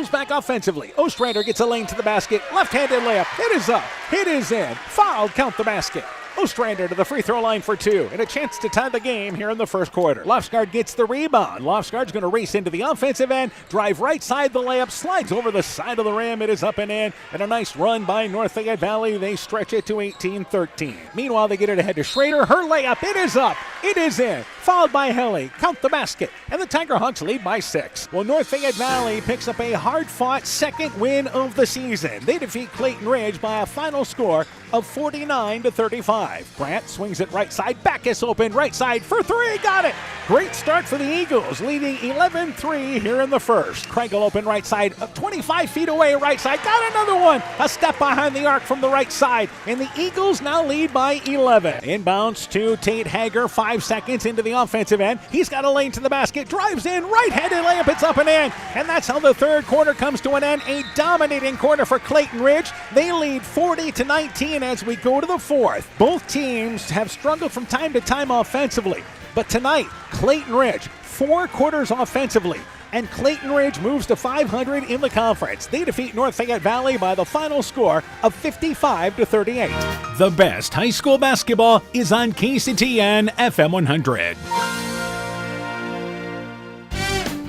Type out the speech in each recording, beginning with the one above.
Eagles back offensively. Ostrander gets a lane to the basket. Left-handed layup. It is up. It is in. Fouled. Count the basket. Ostrander to the free throw line for two, and a chance to tie the game here in the first quarter. Lofsgaard gets the rebound. Lofsgaard's going to race into the offensive end, drive right side the layup, slides over the side of the rim. It is up and in, and a nice run by North Fayette Valley. They stretch it to 18-13. Meanwhile, they get it ahead to Schrader. Her layup, it is up. It is in. Fouled by Helly. Count the basket, and the Tiger Hawks lead by 6. Well, North Fayette Valley picks up a hard-fought second win of the season. They defeat Clayton Ridge by a final score of 49-35. Grant swings it right side. Backus open right side for three. Got it. Great start for the Eagles, leading 11-3 here in the first. Kregel open right side, 25 feet away right side. Got another one. A step behind the arc from the right side, and the Eagles now lead by 11. Inbounds to Tate Hager. 5 seconds into the offensive end. He's got a lane to the basket. Drives in. Right-handed layup. It's up and in. And that's how the third quarter comes to an end. A dominating quarter for Clayton Ridge. They lead 40-19 as we go to the fourth. Both teams have struggled from time to time offensively, but tonight, Clayton Ridge, 4 quarters offensively, and Clayton Ridge moves to 500 in the conference. They defeat North Fayette Valley by the final score of 55-38. The best high school basketball is on KCTN FM 100.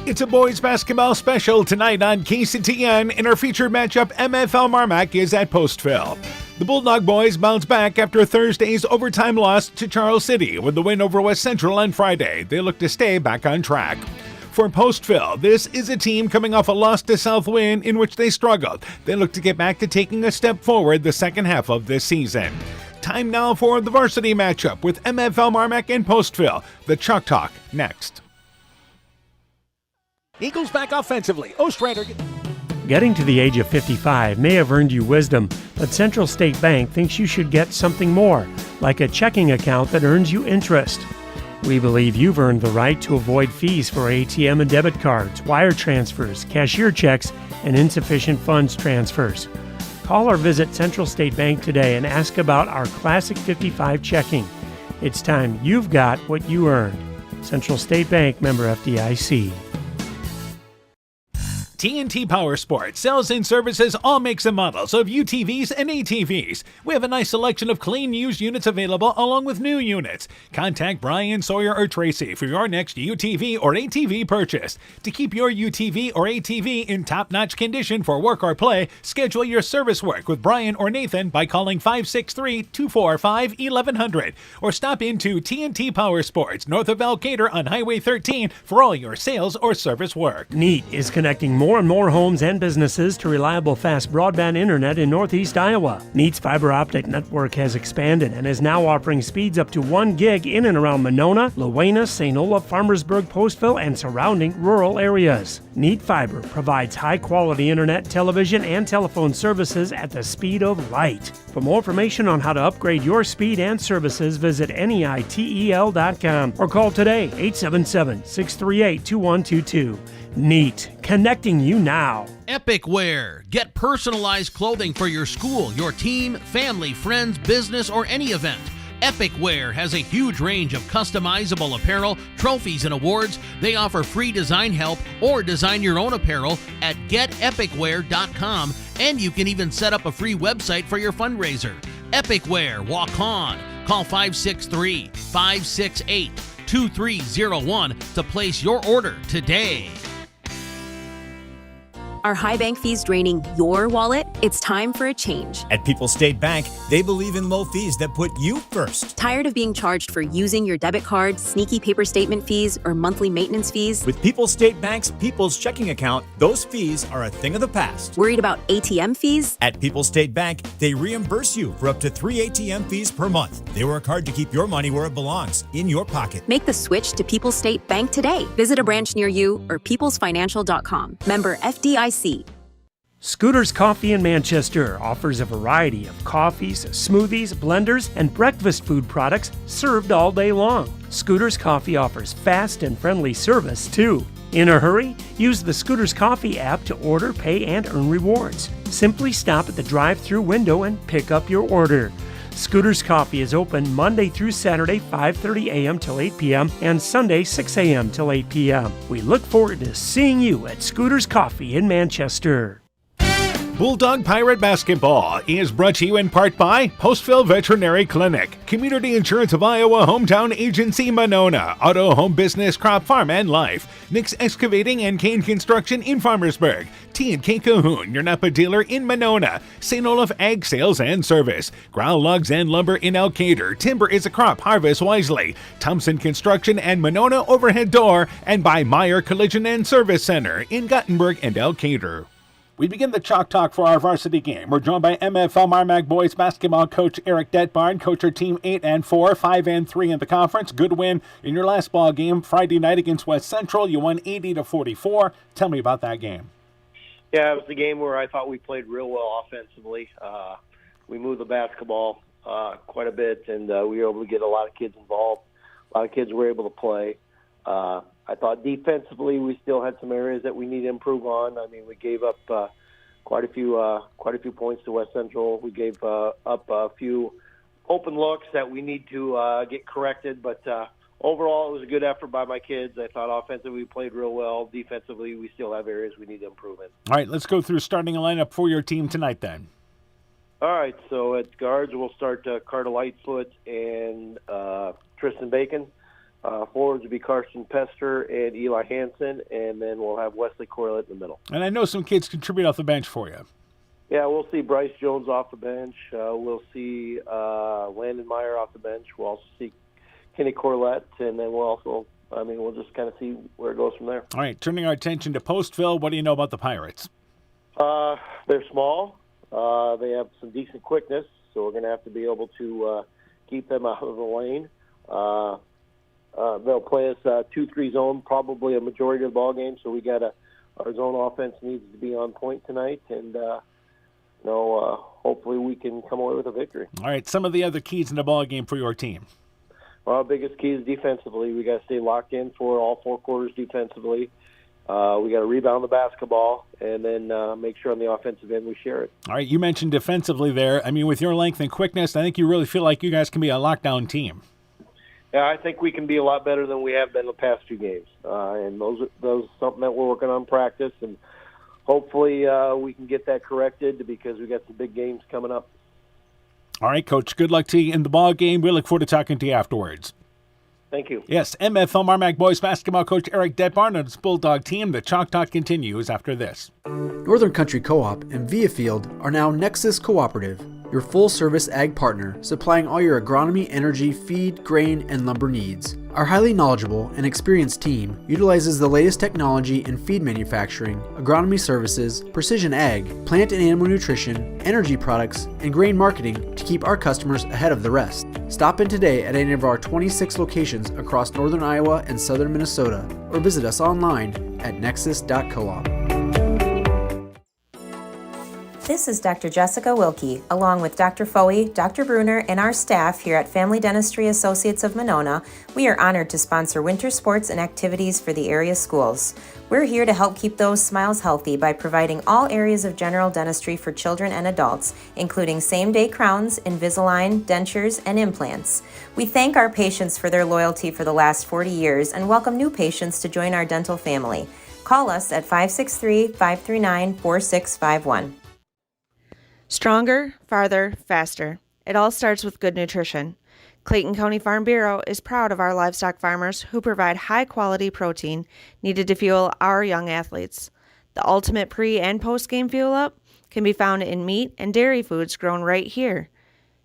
It's a boys basketball special tonight on KCTN, and our featured matchup, MFL MarMac, is at Postville. The Bulldog boys bounce back after Thursday's overtime loss to Charles City with the win over West Central on Friday. They look to stay back on track. For Postville, this is a team coming off a loss to Southwind in which they struggled. They look to get back to taking a step forward the second half of this season. Time now for the varsity matchup with MFL MarMac and Postville. The Chalk Talk next. Eagles back offensively. Ostrander. Getting to the age of 55 may have earned you wisdom, but Central State Bank thinks you should get something more, like a checking account that earns you interest. We believe you've earned the right to avoid fees for ATM and debit cards, wire transfers, cashier checks, and insufficient funds transfers. Call or visit Central State Bank today and ask about our Classic 55 checking. It's time you've got what you earned. Central State Bank, member FDIC. TNT Power Sports sells and services all makes and models of UTVs and ATVs. We have a nice selection of clean used units available along with new units. Contact Brian, Sawyer, or Tracy for your next UTV or ATV purchase. To keep your UTV or ATV in top-notch condition for work or play, schedule your service work with Brian or Nathan by calling 563-245-1100 or stop into TNT Power Sports north of Alcater on Highway 13 for all your sales or service work. NEAT is connecting more and more homes and businesses to reliable fast broadband internet in Northeast Iowa. NEAT's fiber optic network has expanded and is now offering speeds up to 1 gig in and around Monona, Luena, St. Olaf, Farmersburg, Postville, and surrounding rural areas. NEAT Fiber provides high-quality internet, television, and telephone services at the speed of light. For more information on how to upgrade your speed and services, visit NEITEL.com or call today 877-638-2122. NEAT, connecting you now. Epic Wear. Get personalized clothing for your school, your team, family, friends, business, or any event. Epic Wear has a huge range of customizable apparel, trophies, and awards. They offer free design help or design your own apparel at getepicwear.com, and you can even set up a free website for your fundraiser. Epic Wear, walk on. Call 563-568-2301 to place your order today. Are high bank fees draining your wallet? It's time for a change. At People's State Bank, they believe in low fees that put you first. Tired of being charged for using your debit card, sneaky paper statement fees, or monthly maintenance fees? With People's State Bank's People's Checking Account, those fees are a thing of the past. Worried about ATM fees? At People's State Bank, they reimburse you for up to 3 ATM fees per month. They work hard to keep your money where it belongs, in your pocket. Make the switch to People's State Bank today. Visit a branch near you or peoplesfinancial.com. Member FDIC. Scooter's Coffee in Manchester offers a variety of coffees, smoothies, blenders, and breakfast food products served all day long. Scooter's Coffee offers fast and friendly service, too. In a hurry? Use the Scooter's Coffee app to order, pay, and earn rewards. Simply stop at the drive-thru window and pick up your order. Scooter's Coffee is open Monday through Saturday, 5:30 a.m. till 8 p.m. and Sunday, 6 a.m. till 8 p.m. We look forward to seeing you at Scooter's Coffee in Manchester. Bulldog Pirate Basketball is brought to you in part by Postville Veterinary Clinic, Community Insurance of Iowa Hometown Agency Monona, Auto Home Business Crop Farm and Life, Nick's Excavating and Kane Construction in Farmersburg, T&K Cahoon, your Napa dealer in Monona, St. Olaf Ag Sales and Service, Growl Logs and Lumber in Elkader, Timber is a Crop, Harvest Wisely, Thompson Construction and Monona Overhead Door, and by Meyer Collision and Service Center in Gothenburg and Elkader. We begin the Chalk Talk for our varsity game. We're joined by MFL MarMac boys basketball coach Eric Detbarn. Coach, your team 8-4, 5-3 in the conference. Good win in your last ball game Friday night against West Central. You won 80-44. Tell me about that game. Yeah, it was a game where I thought we played real well offensively. We moved the basketball quite a bit, and we were able to get a lot of kids involved. A lot of kids were able to play. I thought defensively we still had some areas that we need to improve on. I mean, we gave up quite a few points to West Central. We gave up a few open looks that we need to get corrected. But overall, it was a good effort by my kids. I thought offensively we played real well. Defensively, we still have areas we need to improve in. All right, let's go through starting a lineup for your team tonight then. All right, so at guards we'll start Carter Lightfoot and Tristan Bacon. Forwards would be Carson Pester and Eli Hansen, and then we'll have Wesley Corlett in the middle. And I know some kids contribute off the bench for you. Yeah, we'll see Bryce Jones off the bench. We'll see Landon Meyer off the bench. We'll also see Kenny Corlett, and then we'll just kind of see where it goes from there. All right, turning our attention to Postville, what do you know about the Pirates? They're small. They have some decent quickness, so we're going to have to be able to keep them out of the lane. They'll play us 2-3 zone probably a majority of the ball game, so we got our zone offense needs to be on point tonight, and hopefully we can come away with a victory. All right, some of the other keys in the ball game for your team. Well, our biggest key is defensively. We got to stay locked in for all 4 quarters defensively. We got to rebound the basketball, and then make sure on the offensive end we share it. All right, you mentioned defensively there. I mean, with your length and quickness, I think you really feel like you guys can be a lockdown team. Yeah, I think we can be a lot better than we have been the past few games, and those are something that we're working on practice, and hopefully we can get that corrected because we got some big games coming up. All right, Coach. Good luck to you in the ball game. We look forward to talking to you afterwards. Thank you. Yes, MFL MarMac boys basketball coach Eric Detbarn and his Bulldog team. The Chalk Talk continues after this. Northern Country Co-op and Viafield are now Nexus Cooperative, your full-service ag partner supplying all your agronomy, energy, feed, grain, and lumber needs. Our highly knowledgeable and experienced team utilizes the latest technology in feed manufacturing, agronomy services, precision ag, plant and animal nutrition, energy products, and grain marketing to keep our customers ahead of the rest. Stop in today at any of our 26 locations across northern Iowa and southern Minnesota, or visit us online at nexus.coop. This is Dr. Jessica Wilkie, along with Dr. Foey, Dr. Bruner, and our staff here at Family Dentistry Associates of Monona. We are honored to sponsor winter sports and activities for the area schools. We're here to help keep those smiles healthy by providing all areas of general dentistry for children and adults, including same-day crowns, Invisalign, dentures, and implants. We thank our patients for their loyalty for the last 40 years and welcome new patients to join our dental family. Call us at 563-539-4651. Stronger, farther, faster. It all starts with good nutrition. Clayton County Farm Bureau is proud of our livestock farmers who provide high-quality protein needed to fuel our young athletes. The ultimate pre- and post-game fuel-up can be found in meat and dairy foods grown right here.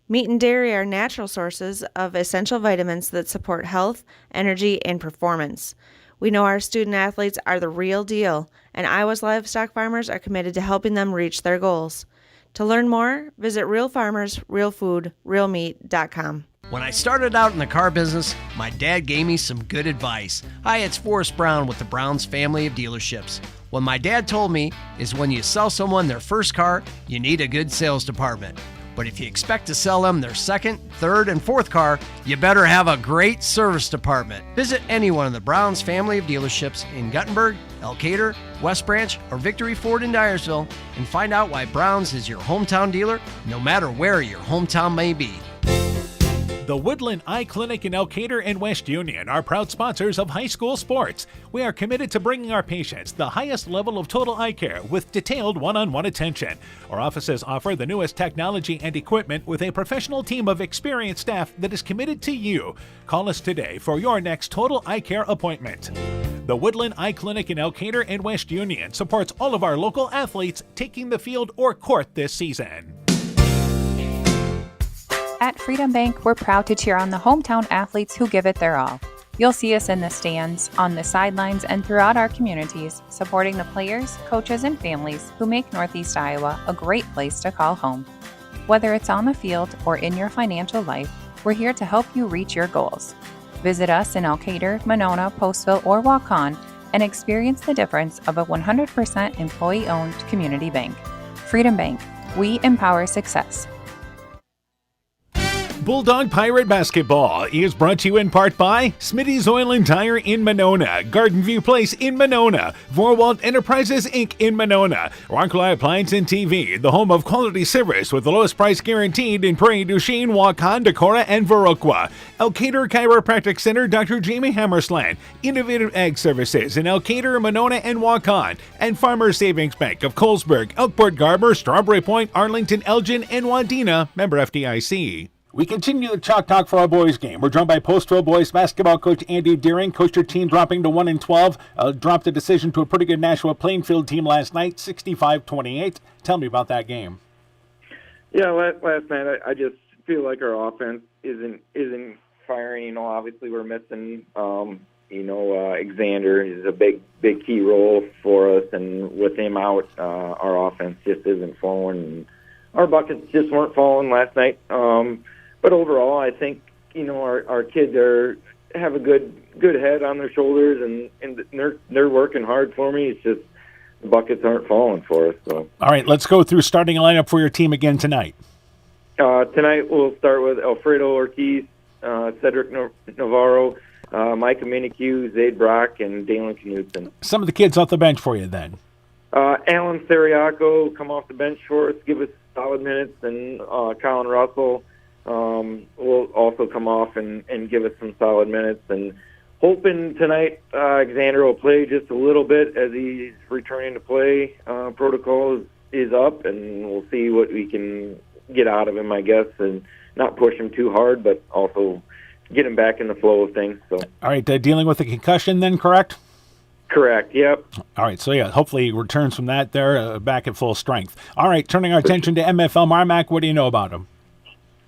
Meat and dairy are natural sources of essential vitamins that support health, energy, and performance. We know our student athletes are the real deal, and Iowa's livestock farmers are committed to helping them reach their goals. To learn more, visit realfarmersrealfoodrealmeat.com. When I started out in the car business, my dad gave me some good advice. Hi, it's Forrest Brown with the Browns family of dealerships. What my dad told me is when you sell someone their first car, you need a good sales department. But if you expect to sell them their second, third, and fourth car, you better have a great service department. Visit any one of the Browns family of dealerships in Guttenberg, Elkader, West Branch, or Victory Ford in Dyersville and find out why Browns is your hometown dealer, no matter where your hometown may be. The Woodland Eye Clinic in Elkader and West Union are proud sponsors of high school sports. We are committed to bringing our patients the highest level of total eye care with detailed one-on-one attention. Our offices offer the newest technology and equipment with a professional team of experienced staff that is committed to you. Call us today for your next total eye care appointment. The Woodland Eye Clinic in Elkader and West Union supports all of our local athletes taking the field or court this season. At Freedom Bank, we're proud to cheer on the hometown athletes who give it their all. You'll see us in the stands, on the sidelines, and throughout our communities, supporting the players, coaches, and families who make Northeast Iowa a great place to call home. Whether it's on the field or in your financial life, we're here to help you reach your goals. Visit us in Elkader, Monona, Postville, or Waukon and experience the difference of a 100% employee-owned community bank. Freedom Bank. We empower success. Bulldog Pirate Basketball is brought to you in part by Smitty's Oil and Tire in Monona, Garden View Place in Monona, Vorwald Enterprises Inc. in Monona, Rockaway Appliance and TV, the home of quality service with the lowest price guaranteed in Prairie du Chien, Waukon, Decorah, and Viroqua. Elkader Chiropractic Center, Dr. Jamie Hammersland, Innovative Ag Services in Elkader, Monona, and Waukon, and Farmers Savings Bank of Colesburg, Elkport, Garber, Strawberry Point, Arlington, Elgin, and Wadena, member FDIC. We continue the Chalk Talk for our boys game. We're joined by Postville boys basketball coach Andy Deering. Coached your team dropping to 1-12. Dropped a decision to a pretty good Nashua Plainfield team last night, 65-28. Tell me about that game. Yeah, last night I just feel like our offense isn't firing. You know, obviously we're missing. Xander is a big key role for us, and with him out, our offense just isn't flowing. And our buckets just weren't falling last night. But overall, I think, our kids have a good head on their shoulders, and they're working hard for me. It's just the buckets aren't falling for us. So. All right, let's go through starting a lineup for your team again tonight. Tonight we'll start with Alfredo Ortiz, Cedric Navarro, Micah Minicue, Zaid Brock, and Dalen Knudsen. Some of the kids off the bench for you then. Alan Seriaco come off the bench for us, give us solid minutes, and Colin Russell will also come off and give us some solid minutes. And hoping tonight Xander will play just a little bit as he's returning to play. Protocol is up, and we'll see what we can get out of him, I guess, and not push him too hard, but also get him back in the flow of things. So. All right, dealing with a concussion then, correct? Correct, yep. All right, so hopefully he returns from that there back at full strength. All right, turning our attention to MFL MarMac, what do you know about them?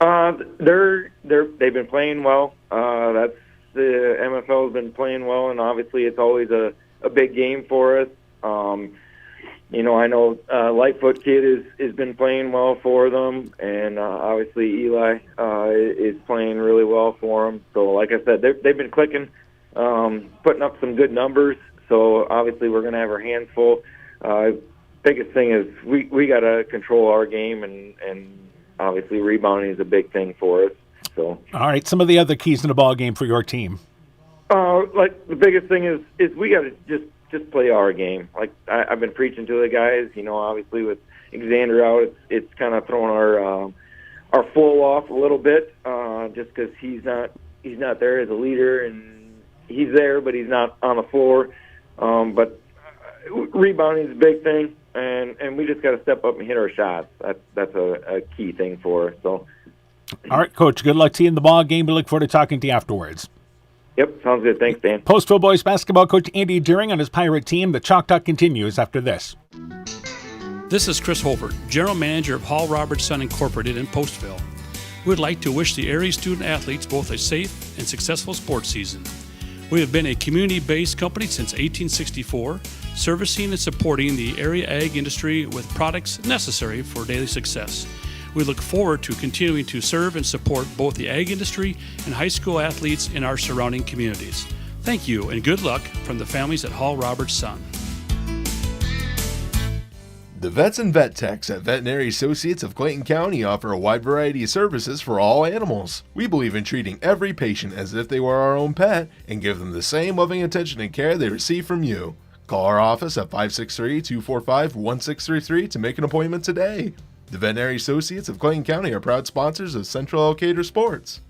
They've been playing well. The MFL has been playing well, and obviously it's always a big game for us. I know Lightfoot Kid has been playing well for them, and obviously Eli is playing really well for them. So like I said, they've been clicking, putting up some good numbers. So obviously we're going to have our hands full. Biggest thing is we got to control our game, and obviously rebounding is a big thing for us. So. All right, some of the other keys in the ball game for your team. Like the biggest thing is we got to just play our game. Like I've been preaching to the guys. Obviously with Xander out, it's kind of throwing our flow off a little bit, just because he's not there as a leader, and he's there, but he's not on the floor. But rebounding is a big thing, and we just got to step up and hit our shots. That's a key thing for us. So. All right, Coach, good luck to you in the ball game. We look forward to talking to you afterwards. Yep, sounds good. Thanks, Dan. Postville boys basketball coach Andy Deering on his Pirate team. The Chalk Talk continues after this. This is Chris Holbert, General Manager of Hall Robertson Incorporated in Postville. We would like to wish the area student athletes both a safe and successful sports season. We have been a community-based company since 1864, servicing and supporting the area ag industry with products necessary for daily success. We look forward to continuing to serve and support both the ag industry and high school athletes in our surrounding communities. Thank you and good luck from the families at Hall Robertson. The vets and vet techs at Veterinary Associates of Clayton County offer a wide variety of services for all animals. We believe in treating every patient as if they were our own pet and give them the same loving attention and care they receive from you. Call our office at 563-245-1633 to make an appointment today. The Veterinary Associates of Clayton County are proud sponsors of Central Elkader Sports.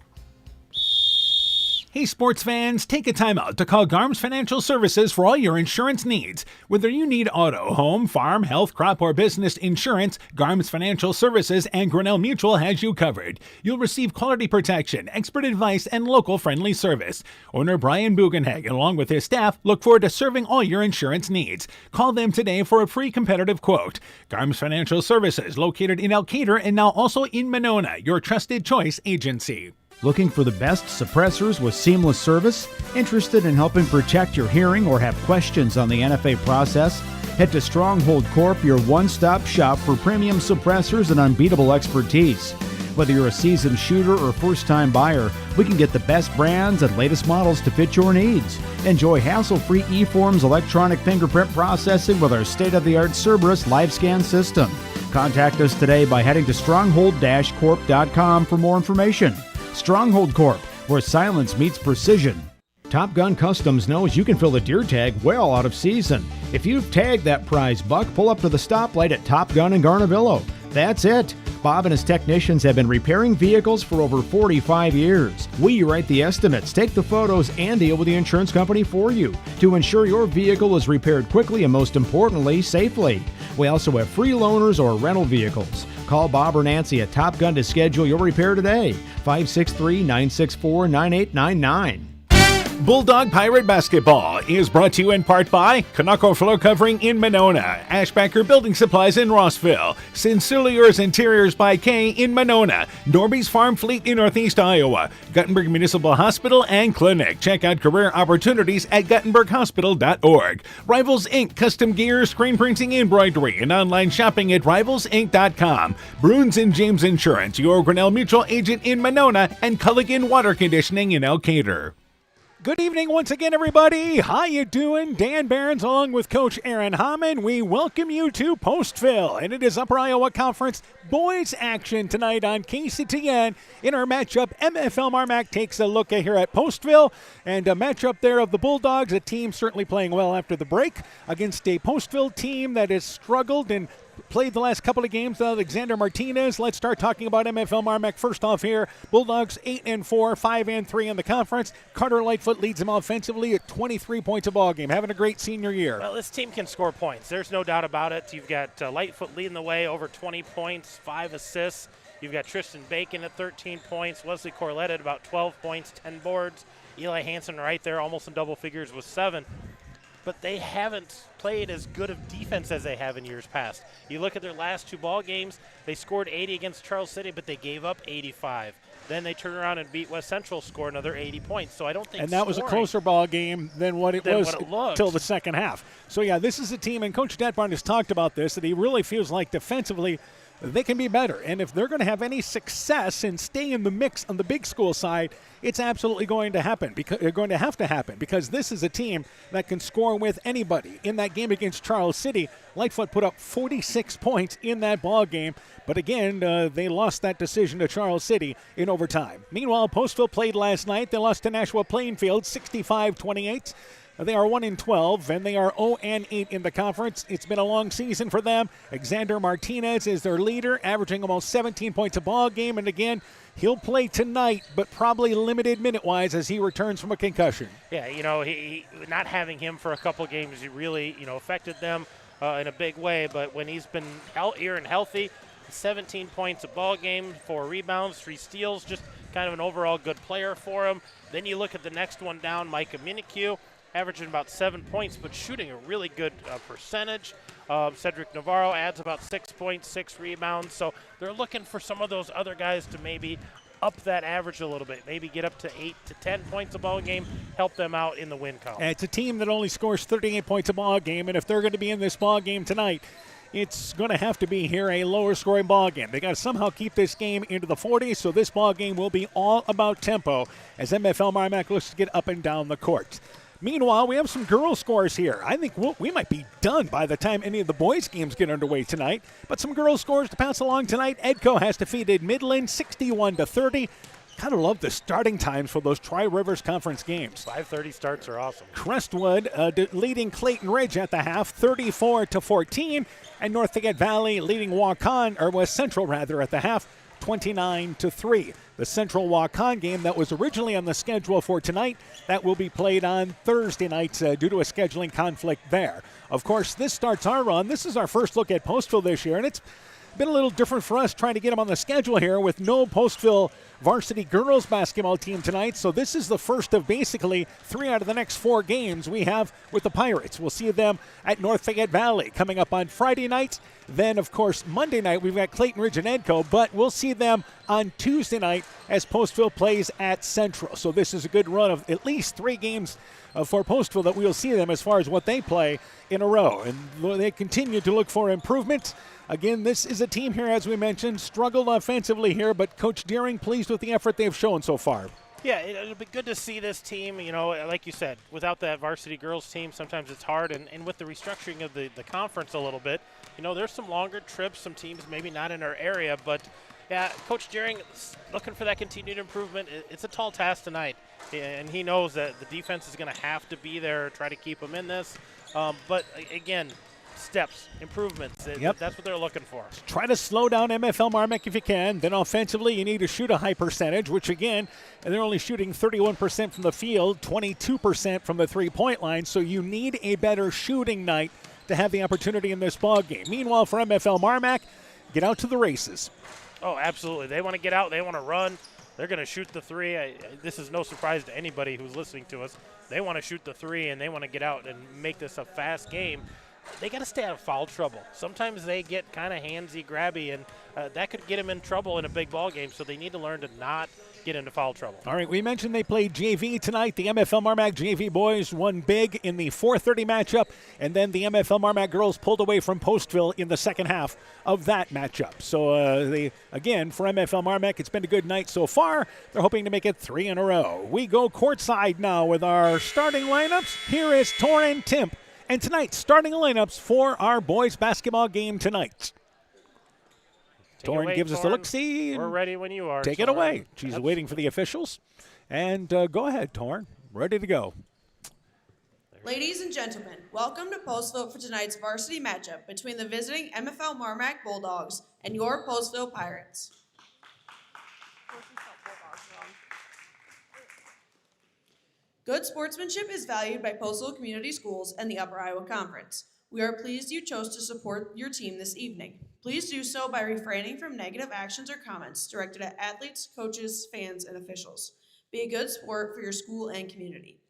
Hey sports fans, take a time out to call Garms Financial Services for all your insurance needs. Whether you need auto, home, farm, health, crop, or business insurance, Garms Financial Services and Grinnell Mutual has you covered. You'll receive quality protection, expert advice, and local friendly service. Owner Brian Bugenhagen, along with his staff, look forward to serving all your insurance needs. Call them today for a free competitive quote. Garms Financial Services, located in Elkader and now also in Monona, your trusted choice agency. Looking for the best suppressors with seamless service? Interested in helping protect your hearing or have questions on the NFA process? Head to Stronghold Corp, your one-stop shop for premium suppressors and unbeatable expertise. Whether you're a seasoned shooter or first-time buyer, we can get the best brands and latest models to fit your needs. Enjoy hassle-free eForms electronic fingerprint processing with our state-of-the-art Cerberus live scan system. Contact us today by heading to stronghold-corp.com for more information. Stronghold Corp, where silence meets precision. Top Gun Customs knows you can fill the deer tag well out of season. If you've tagged that prize buck, pull up to the stoplight at Top Gun in Garnavillo. That's it. Bob and his technicians have been repairing vehicles for over 45 years. We write the estimates, take the photos, and deal with the insurance company for you to ensure your vehicle is repaired quickly and, most importantly, safely. We also have free loaners or rental vehicles. Call Bob or Nancy at Top Gun to schedule your repair today. 563-964-9899. Bulldog Pirate Basketball is brought to you in part by Kanako Floor Covering in Monona, Ashbacker Building Supplies in Rossville, Sincerely Interiors by Kay in Monona, Norby's Farm Fleet in Northeast Iowa, Guttenberg Municipal Hospital and Clinic. Check out career opportunities at guttenberghospital.org. Rivals Inc. Custom Gear, Screen Printing, Embroidery, and online shopping at rivalsinc.com. Bruins and James Insurance, your Grinnell Mutual agent in Monona, and Culligan Water Conditioning in Elkader. Good evening once again, everybody. How you doing? Dan Barons along with Coach Aaron Hammond. We welcome you to Postville, and it is Upper Iowa Conference boys action tonight on KCTN. In our matchup, MFL MarMac takes a look here at Postville, and a matchup there of the Bulldogs, a team certainly playing well after the break, against a Postville team that has struggled and played the last couple of games. Alexander Martinez. Let's start talking about MFL MarMac first off here. Bulldogs 8-4, 5-3 in the conference. Carter Lightfoot leads them offensively at 23 points a ball game. Having a great senior year. Well, this team can score points. There's no doubt about it. You've got Lightfoot leading the way, over 20 points, 5 assists. You've got Tristan Bacon at 13 points. Wesley Corlett at about 12 points, 10 boards. Eli Hansen right there, almost in double figures with 7. But they haven't played as good of defense as they have in years past. You look at their last 2 ball games, they scored 80 against Charles City, but they gave up 85. Then they turned around and beat West Central, scored another 80 points. So I don't think. And that was a closer ball game than what it was till the second half. So yeah, this is a team, and Coach Detbarn has talked about this, that he really feels like defensively they can be better. And if they're going to have any success and stay in the mix on the big school side, it's absolutely going to happen. They're going to have to happen, because this is a team that can score with anybody. In that game against Charles City, Lightfoot put up 46 points in that ball game. But again, they lost that decision to Charles City in overtime. Meanwhile, Postville played last night. They lost to Nashua Plainfield 65-28. They are 1-12, and they are 0-8 in the conference. It's been a long season for them. Alexander Martinez is their leader, averaging almost 17 points a ball game. And again, he'll play tonight, but probably limited minute-wise as he returns from a concussion. Yeah, he not having him for a couple games really, affected them in a big way. But when he's been here and healthy, 17 points a ball game, 4 rebounds, 3 steals, just kind of an overall good player for him. Then you look at the next one down, Micah Minikue, averaging about 7 points, but shooting a really good percentage. Cedric Navarro adds about 6 points, 6 rebounds. So they're looking for some of those other guys to maybe up that average a little bit, maybe get up to 8 to 10 points a ball game, help them out in the win column. It's a team that only scores 38 points a ball game, and if they're going to be in this ball game tonight, it's going to have to be here a lower scoring ball game. They got to somehow keep this game into the 40s, so this ball game will be all about tempo as MFL MarMac looks to get up and down the court. Meanwhile, we have some girls' scores here. I think we might be done by the time any of the boys' games get underway tonight. But some girls' scores to pass along tonight. Edco has defeated Midland 61-30. Kind of love the starting times for those Tri-Rivers Conference games. 5:30 starts are awesome. Crestwood leading Clayton Ridge at the half, 34-14. And North Fayette Valley leading West Central at the half, 29-3. The Central Waukon game that was originally on the schedule for tonight, that will be played on Thursday night due to a scheduling conflict there. Of course, this starts our run. This is our first look at Postville this year, and it's been a little different for us trying to get them on the schedule here with no Postville varsity girls basketball team tonight. So this is the first of basically 3 out of the next 4 games we have with the Pirates. We'll see them at North Fayette Valley coming up on Friday night. Then, of course, Monday night we've got Clayton Ridge and Edco, but we'll see them on Tuesday night as Postville plays at Central. So this is a good run of at least 3 games for Postville that we'll see them as far as what they play in a row. And they continue to look for improvement. Again, this is a team here, as we mentioned, struggled offensively here, but Coach Deering pleased with the effort they've shown so far. Yeah, it'll be good to see this team, like you said, without that varsity girls team, sometimes it's hard. And with the restructuring of the conference a little bit, there's some longer trips, some teams maybe not in our area. But, yeah, Coach Deering looking for that continued improvement. It's a tall task tonight, and he knows that the defense is going to have to be there, try to keep them in this. But, again, steps, improvements. Yep. That's what they're looking for. Try to slow down MFL MarMac if you can. Then offensively, you need to shoot a high percentage, which again, they're only shooting 31% from the field, 22% from the three-point line. So you need a better shooting night to have the opportunity in this ball game. Meanwhile, for MFL MarMac, get out to the races. Oh, absolutely. They want to get out. They want to run. They're going to shoot the 3. This is no surprise to anybody who's listening to us. They want to shoot the 3, and they want to get out and make this a fast game. They got to stay out of foul trouble. Sometimes they get kind of handsy, grabby, and that could get them in trouble in a big ball game, so they need to learn to not get into foul trouble. All right, we mentioned they played JV tonight. The MFL MarMac JV boys won big in the 4:30 matchup, and then the MFL MarMac girls pulled away from Postville in the second half of that matchup. So, again, for MFL MarMac, it's been a good night so far. They're hoping to make it 3 in a row. We go courtside now with our starting lineups. Here is Torin Timp. And tonight, starting lineups for our boys basketball game tonight. Torin gives us a look-see. We're ready when you are. Take it away. She's waiting for the officials. And go ahead, Torin. Ready to go. Ladies and gentlemen, welcome to Postville for tonight's varsity matchup between the visiting MFL MarMac Bulldogs and your Postville Pirates. Good sportsmanship is valued by Postville Community Schools and the Upper Iowa Conference. We are pleased you chose to support your team this evening. Please do so by refraining from negative actions or comments directed at athletes, coaches, fans, and officials. Be a good sport for your school and community.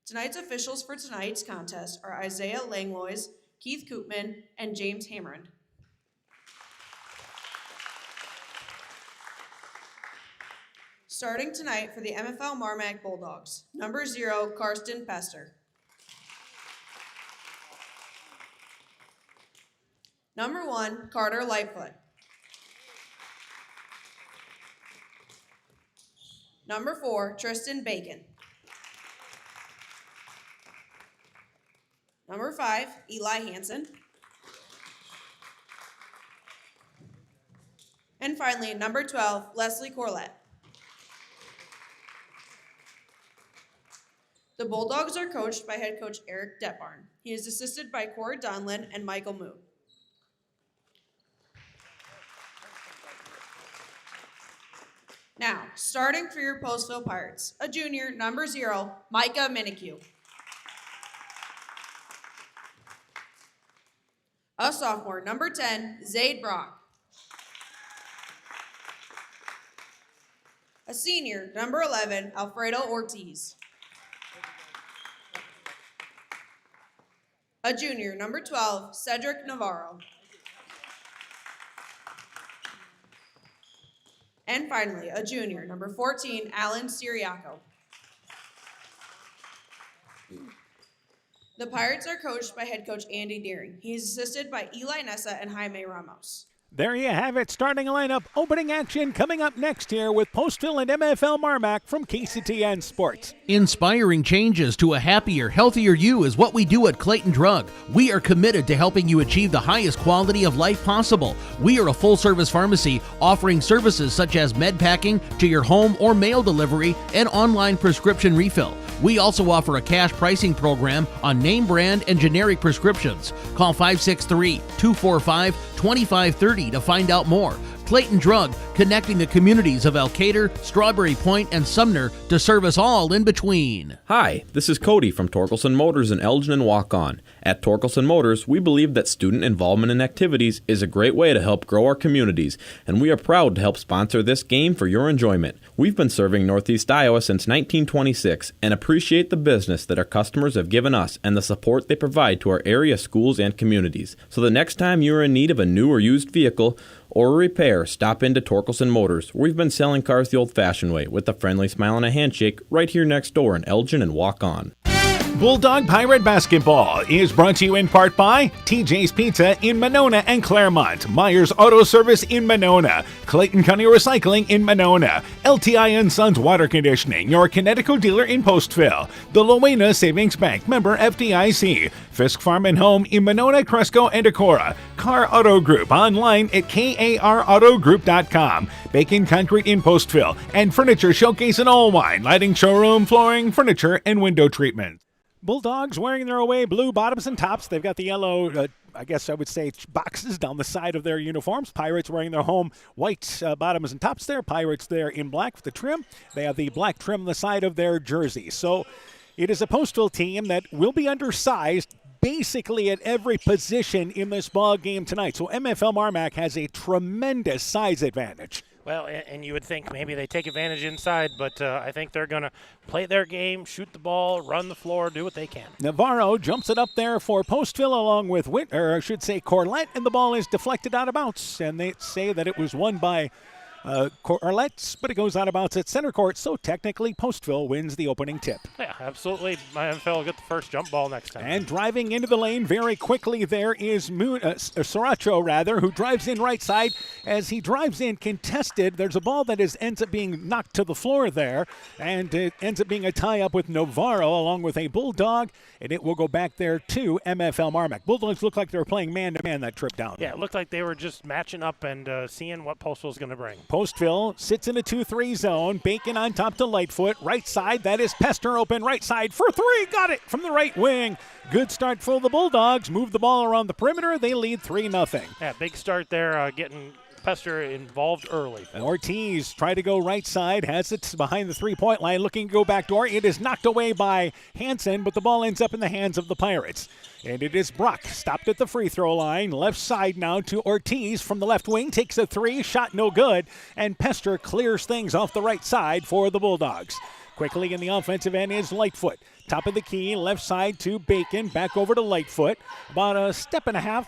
Tonight's officials for tonight's contest are Isaiah Langlois, Keith Koopman, and James Hammerand. Starting tonight for the MFL MarMac Bulldogs, number 0, Karsten Pester. Number 1, Carter Lightfoot. Number 4, Tristan Bacon. Number 5, Eli Hansen. And finally, number 12, Leslie Corlett. The Bulldogs are coached by head coach Eric Detbarn. He is assisted by Corey Donlin and Michael Moot. Now, starting for your Postville Pirates, a junior, number 0, Micah Minicue. A sophomore, number 10, Zaid Brock. A senior, number 11, Alfredo Ortiz. A junior, number 12, Cedric Navarro. And finally, a junior, number 14, Alan Siriaco. The Pirates are coached by head coach Andy Deering. He is assisted by Eli Nessa and Jaime Ramos. There you have it, starting lineup, opening action coming up next here with Postville and MFL MarMac from KCTN Sports. Inspiring changes to a happier, healthier you is what we do at Clayton Drug. We are committed to helping you achieve the highest quality of life possible. We are a full-service pharmacy offering services such as med packing to your home or mail delivery and online prescription refill. We also offer a cash pricing program on name brand and generic prescriptions. Call 563-245-2530 to find out more. Clayton Drug, connecting the communities of Elkader, Strawberry Point, and Sumner to serve us all in between. Hi, this is Cody from Torkelson Motors in Elgin and Walk-On. At Torkelson Motors, we believe that student involvement in activities is a great way to help grow our communities, and we are proud to help sponsor this game for your enjoyment. We've been serving Northeast Iowa since 1926 and appreciate the business that our customers have given us and the support they provide to our area schools and communities. So the next time you are in need of a new or used vehicle or a repair, stop into Torkelson Motors. We've been selling cars the old-fashioned way with a friendly smile and a handshake right here next door in Elgin and Walk-On. Bulldog Pirate Basketball is brought to you in part by TJ's Pizza in Monona and Claremont, Myers Auto Service in Monona, Clayton County Recycling in Monona, LTI & Sons Water Conditioning, your Connecticut dealer in Postville, the Loena Savings Bank, member FDIC, Fisk Farm and Home in Monona, Cresco, and Decorah, Car Auto Group online at karautogroup.com, Bacon Concrete in Postville, and Furniture Showcase in Allwine, lighting showroom, flooring, furniture, and window treatment. Bulldogs wearing their away blue bottoms and tops. They've got the yellow, I guess I would say, boxes down the side of their uniforms. Pirates wearing their home white bottoms and tops there. Pirates there in black with the trim. They have the black trim on the side of their jersey. So it is a Postville team that will be undersized basically at every position in this ball game tonight. So MFL MarMac has a tremendous size advantage. Well, and you would think maybe they take advantage inside, but I think they're going to play their game, shoot the ball, run the floor, do what they can. Navarro jumps it up there for Postville along with Corlett, and the ball is deflected out of bounds. And they say that it was won by Corlett, but it goes out of bounds at center court, so technically Postville wins the opening tip. Yeah, absolutely. My MFL will get the first jump ball next time. And driving into the lane very quickly there is Sriracha, who drives in right side. As he drives in contested, there's a ball that ends up being knocked to the floor there, and it ends up being a tie-up with Navarro along with a Bulldog, and it will go back there to MFL MarMac. Bulldogs look like they were playing man-to-man that trip down. Yeah, it looked like they were just matching up and seeing what Postville's going to bring. Postville sits in a 2-3 zone. Bacon on top to Lightfoot. Right side, that is Pester open. Right side for three. Got it from the right wing. Good start for the Bulldogs. Move the ball around the perimeter. They lead 3-0. Yeah, big start there, getting Pester involved early. And Ortiz tried to go right side, has it behind the three-point line, looking to go backdoor. It is knocked away by Hansen, but the ball ends up in the hands of the Pirates. And it is Brock, stopped at the free throw line. Left side now to Ortiz from the left wing, takes a three, shot no good, and Pester clears things off the right side for the Bulldogs. Quickly in the offensive end is Lightfoot. Top of the key, left side to Bacon, back over to Lightfoot. About a step and a half,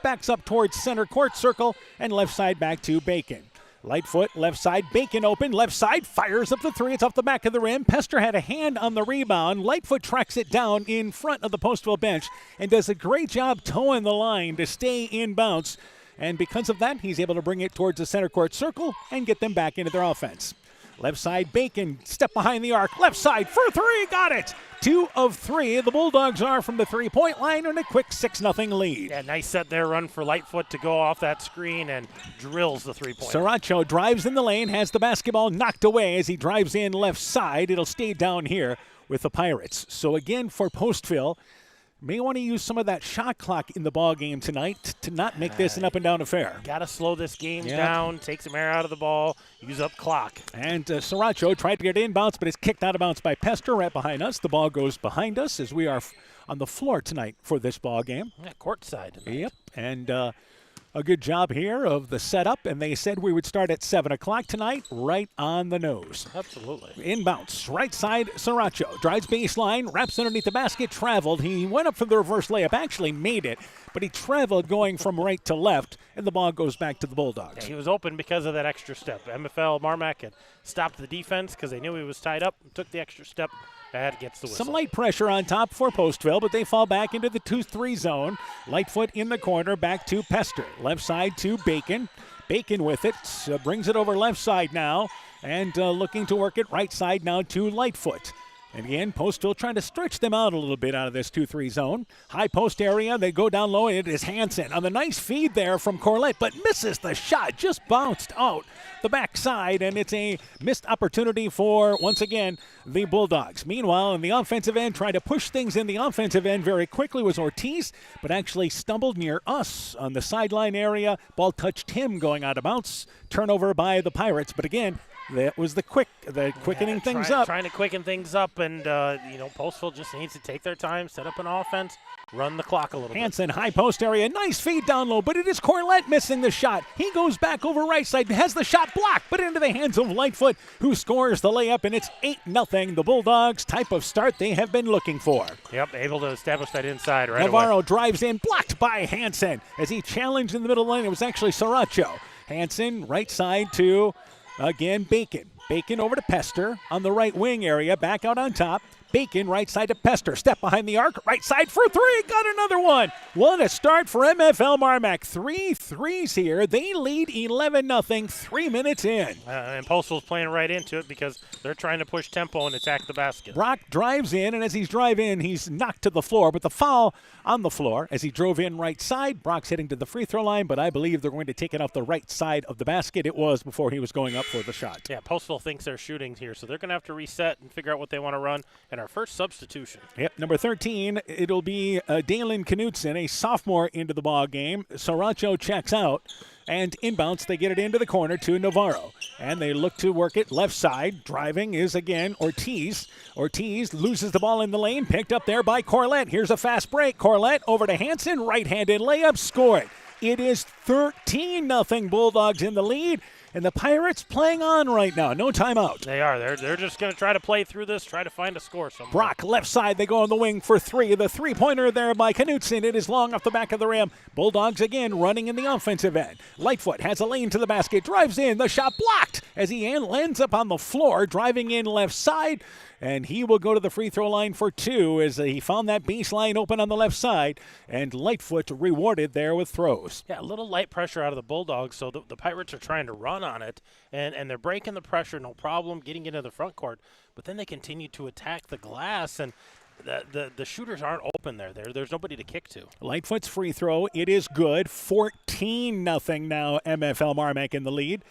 backs up towards center court circle, and left side back to Bacon. Lightfoot, left side, Bacon open, left side, fires up the three. It's off the back of the rim. Pester had a hand on the rebound. Lightfoot tracks it down in front of the Postville bench and does a great job towing the line to stay in bounce. And because of that, he's able to bring it towards the center court circle and get them back into their offense. Left side, Bacon, step behind the arc. Left side for three, got it! 2 of 3. The Bulldogs are from the three-point line on a quick 6-0 lead. Yeah, nice set there, run for Lightfoot to go off that screen and drills the three-pointer. Sriracha drives in the lane, has the basketball knocked away as he drives in left side. It'll stay down here with the Pirates. So again for Postville, may want to use some of that shot clock in the ball game tonight to not make this an up-and-down affair. Got to slow this game down, take some air out of the ball, use up clock. And Sriracha tried to get inbounds, but it's kicked out of bounds by Pester right behind us. The ball goes behind us as we are on the floor tonight for this ball game. Yeah, courtside tonight. Yep, and a good job here of the setup, and they said we would start at 7 o'clock tonight, right on the nose. Absolutely. Inbounds, right side, Sriracha. Drives baseline, wraps underneath the basket, traveled. He went up for the reverse layup, actually made it, but he traveled going from right to left, and the ball goes back to the Bulldogs. Yeah, he was open because of that extra step. MFL MarMac had stopped the defense because they knew he was tied up and took the extra step. That gets the whistle. Some light pressure on top for Postville, but they fall back into the 2-3 zone. Lightfoot in the corner, back to Pester. Left side to Bacon. Bacon with it, brings it over left side now, and looking to work it right side now to Lightfoot. And again, Postville trying to stretch them out a little bit out of this 2-3 zone. High post area, they go down low, and it is Hansen on the nice feed there from Corlett, but misses the shot, just bounced out the backside, and it's a missed opportunity for, once again, the Bulldogs. Meanwhile, in the offensive end, trying to push things in the offensive end very quickly was Ortiz, but actually stumbled near us on the sideline area. Ball touched him going out of bounds. Turnover by the Pirates, but again, that was the quickening things up. Trying to quicken things up, and, Postville just needs to take their time, set up an offense, run the clock a little bit. Hansen, high post area, nice feed down low, but it is Corlett missing the shot. He goes back over right side, has the shot blocked, but into the hands of Lightfoot, who scores the layup, and it's 8-0. The Bulldogs type of start they have been looking for. Yep, able to establish that inside right Navarro away. drives in, blocked by Hansen. As he challenged in the middle lane, it was actually Sriracha. Hansen, right side to, again, Bacon. Bacon over to Pester on the right wing area, back out on top. Bacon, right side to Pester. Step behind the arc, right side for three. Got another one. What a start for MFL MarMac. 3 threes here. They lead 11-0, 3 minutes in. And Postville's playing right into it because they're trying to push tempo and attack the basket. Brock drives in, and as he's driving in, he's knocked to the floor. But the foul on the floor as he drove in right side. Brock's heading to the free throw line, but I believe they're going to take it off the right side of the basket. It was before he was going up for the shot. Yeah, Postville thinks they're shooting here, so they're going to have to reset and figure out what they want to run. And our first substitution. Yep, number 13, it'll be Dalen Knutson, a sophomore, into the ball game. Sriracha checks out, and inbounds, they get it into the corner to Navarro. And they look to work it left side. Driving is, again, Ortiz. Ortiz loses the ball in the lane, picked up there by Corlett. Here's a fast break. Corlett over to Hansen, right-handed layup, scored. It is 13-0 Bulldogs in the lead. And the Pirates playing on right now. No timeout. They are. They're just going to try to play through this, try to find a score somewhere. Brock, left side. They go on the wing for three. The three-pointer there by Knutson. It is long off the back of the rim. Bulldogs again running in the offensive end. Lightfoot has a lane to the basket. Drives in. The shot blocked as he lands up on the floor. Driving in left side. And he will go to the free throw line for two as he found that baseline open on the left side. And Lightfoot rewarded there with throws. Yeah, a little light pressure out of the Bulldogs, so the Pirates are trying to run on it. And they're breaking the pressure, no problem, getting into the front court. But then they continue to attack the glass, and the shooters aren't open there. There's nobody to kick to. Lightfoot's free throw, it is good. 14-0 now, MFL MarMac in the lead.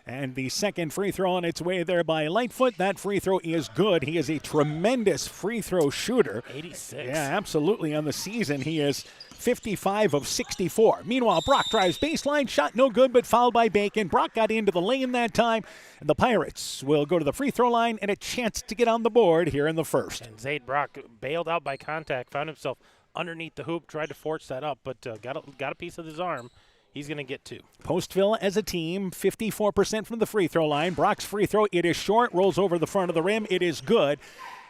And the second free throw on its way there by Lightfoot. That free throw is good. He is a tremendous free throw shooter. 86. Yeah, absolutely. On the season, he is 55 of 64. Meanwhile, Brock drives baseline. Shot no good, but fouled by Bacon. Brock got into the lane that time. And the Pirates will go to the free throw line and a chance to get on the board here in the first. And Zaid Brock bailed out by contact, found himself underneath the hoop, tried to force that up, but got a piece of his arm. He's going to get two. Postville as a team, 54% from the free throw line. Brock's free throw, it is short, rolls over the front of the rim. It is good.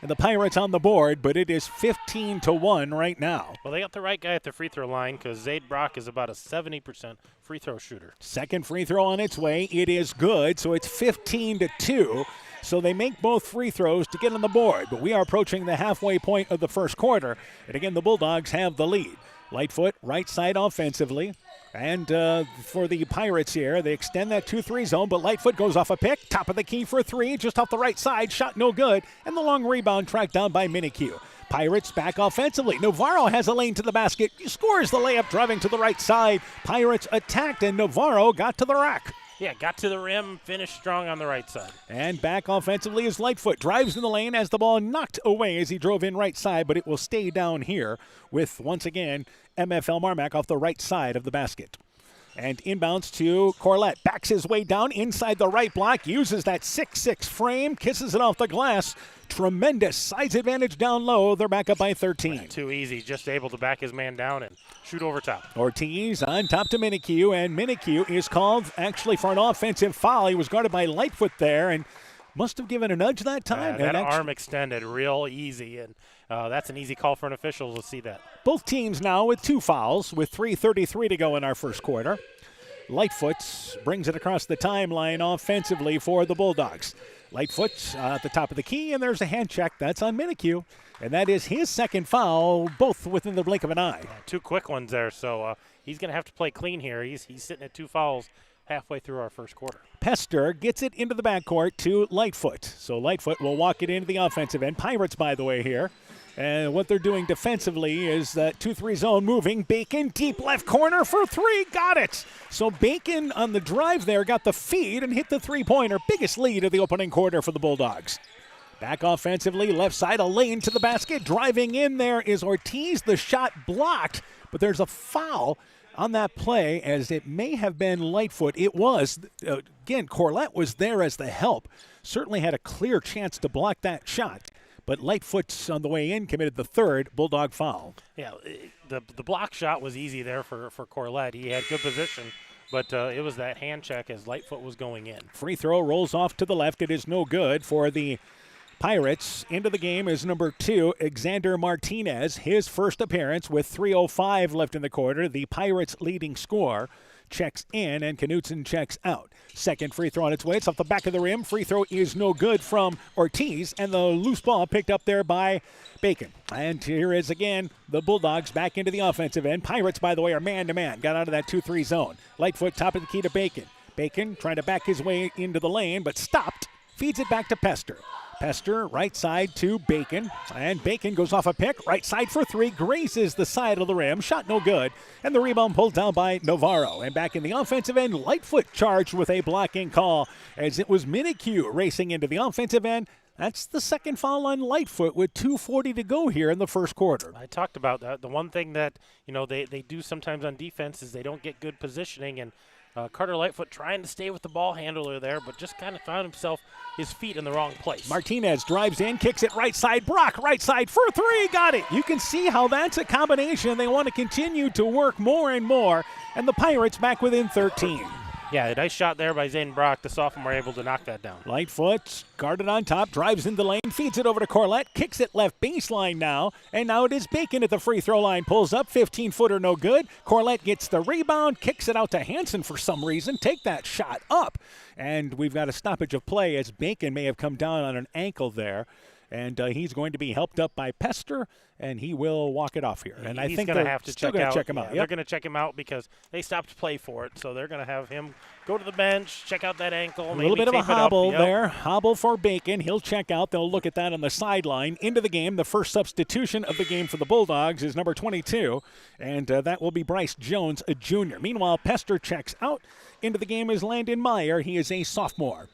And the Pirates on the board, but it is 15-1 right now. Well, they got the right guy at the free throw line because Zaid Brock is about a 70% free throw shooter. Second free throw on its way. It is good, so it's 15-2. So they make both free throws to get on the board. But we are approaching the halfway point of the first quarter. And again, the Bulldogs have the lead. Lightfoot, right side offensively. And for the Pirates here, they extend that 2-3 zone, but Lightfoot goes off a pick. Top of the key for three, just off the right side. Shot no good. And the long rebound tracked down by Minikue. Pirates back offensively. Navarro has a lane to the basket. He scores the layup, driving to the right side. Pirates attacked, and Navarro got to the rack. Yeah, got to the rim, finished strong on the right side. And back offensively is Lightfoot. Drives in the lane as the ball knocked away as he drove in right side, but it will stay down here with, once again, MFL MarMac off the right side of the basket. And inbounds to Corlett. Backs his way down inside the right block. Uses that 6'6 frame. Kisses it off the glass. Tremendous size advantage down low. They're back up by 13. Too easy. Just able to back his man down and shoot over top. Ortiz on top to Minikue. And Minikue is called actually for an offensive foul. He was guarded by Lightfoot there and must have given a nudge that time. That arm extended real easy. And that's an easy call for an official to see that. Both teams now with 2 fouls with 3:33 to go in our first quarter. Lightfoot brings it across the timeline offensively for the Bulldogs. Lightfoot at the top of the key, and there's a hand check. That's on Minikue. And that is his second foul, both within the blink of an eye. 2 quick ones there, so he's going to have to play clean here. He's sitting at 2 fouls. halfway through our first quarter. Pester gets it into the backcourt to Lightfoot. So Lightfoot will walk it into the offensive end. Pirates, by the way, here. And what they're doing defensively is that 2-3 zone moving. Bacon, deep left corner for three. Got it. So Bacon on the drive there got the feed and hit the three-pointer. Biggest lead of the opening quarter for the Bulldogs. Back offensively, left side, a lane to the basket. Driving in there is Ortiz. The shot blocked, but there's a foul on that play, as it may have been Lightfoot. It was. Again, Corlett was there as the help. Certainly had a clear chance to block that shot. But Lightfoot's on the way in committed the third Bulldog foul. Yeah, the block shot was easy there for Corlett. He had good position, but it was that hand check as Lightfoot was going in. Free throw rolls off to the left. It is no good for the Pirates. Into the game is number 2, Xander Martinez. His first appearance with 3:05 left in the quarter. The Pirates' leading scorer checks in, and Knutson checks out. Second free throw on its way. It's off the back of the rim. Free throw is no good from Ortiz, and the loose ball picked up there by Bacon. And here is again the Bulldogs back into the offensive end. Pirates, by the way, are man-to-man. Got out of that 2-3 zone. Lightfoot top of the key to Bacon. Bacon trying to back his way into the lane, but stopped. Feeds it back to Pester. Pester, right side to Bacon, and Bacon goes off a pick, right side for three, grazes the side of the rim, shot no good, and the rebound pulled down by Navarro. And back in the offensive end, Lightfoot charged with a blocking call, as it was Minicue racing into the offensive end. That's the second foul on Lightfoot with 2:40 to go here in the first quarter. I talked about that. The one thing that they do sometimes on defense is they don't get good positioning, and Carter Lightfoot trying to stay with the ball handler there, but just kind of found his feet in the wrong place. Martinez drives in, kicks it right side. Brock, right side for three. Got it. You can see how that's a combination. They want to continue to work more and more, and the Pirates back within 13. Yeah, a nice shot there by Zane Brock. The sophomore able to knock that down. Lightfoot guarded on top, drives in the lane, feeds it over to Corlett, kicks it left baseline now, and now it is Bacon at the free throw line. Pulls up, 15-footer no good. Corlett gets the rebound, kicks it out to Hansen for some reason. Take that shot up. And we've got a stoppage of play as Bacon may have come down on an ankle there. And he's going to be helped up by Pester, and he will walk it off here. And I think they're still going to check him out. They're going to check him out because they stopped play for it, so they're going to have him go to the bench, check out that ankle. A little bit of a hobble there. Hobble for Bacon. He'll check out. They'll look at that on the sideline. Into the game, the first substitution of the game for the Bulldogs is number 22, and that will be Bryce Jones, a junior. Meanwhile, Pester checks out. Into the game is Landon Meyer. He is a sophomore.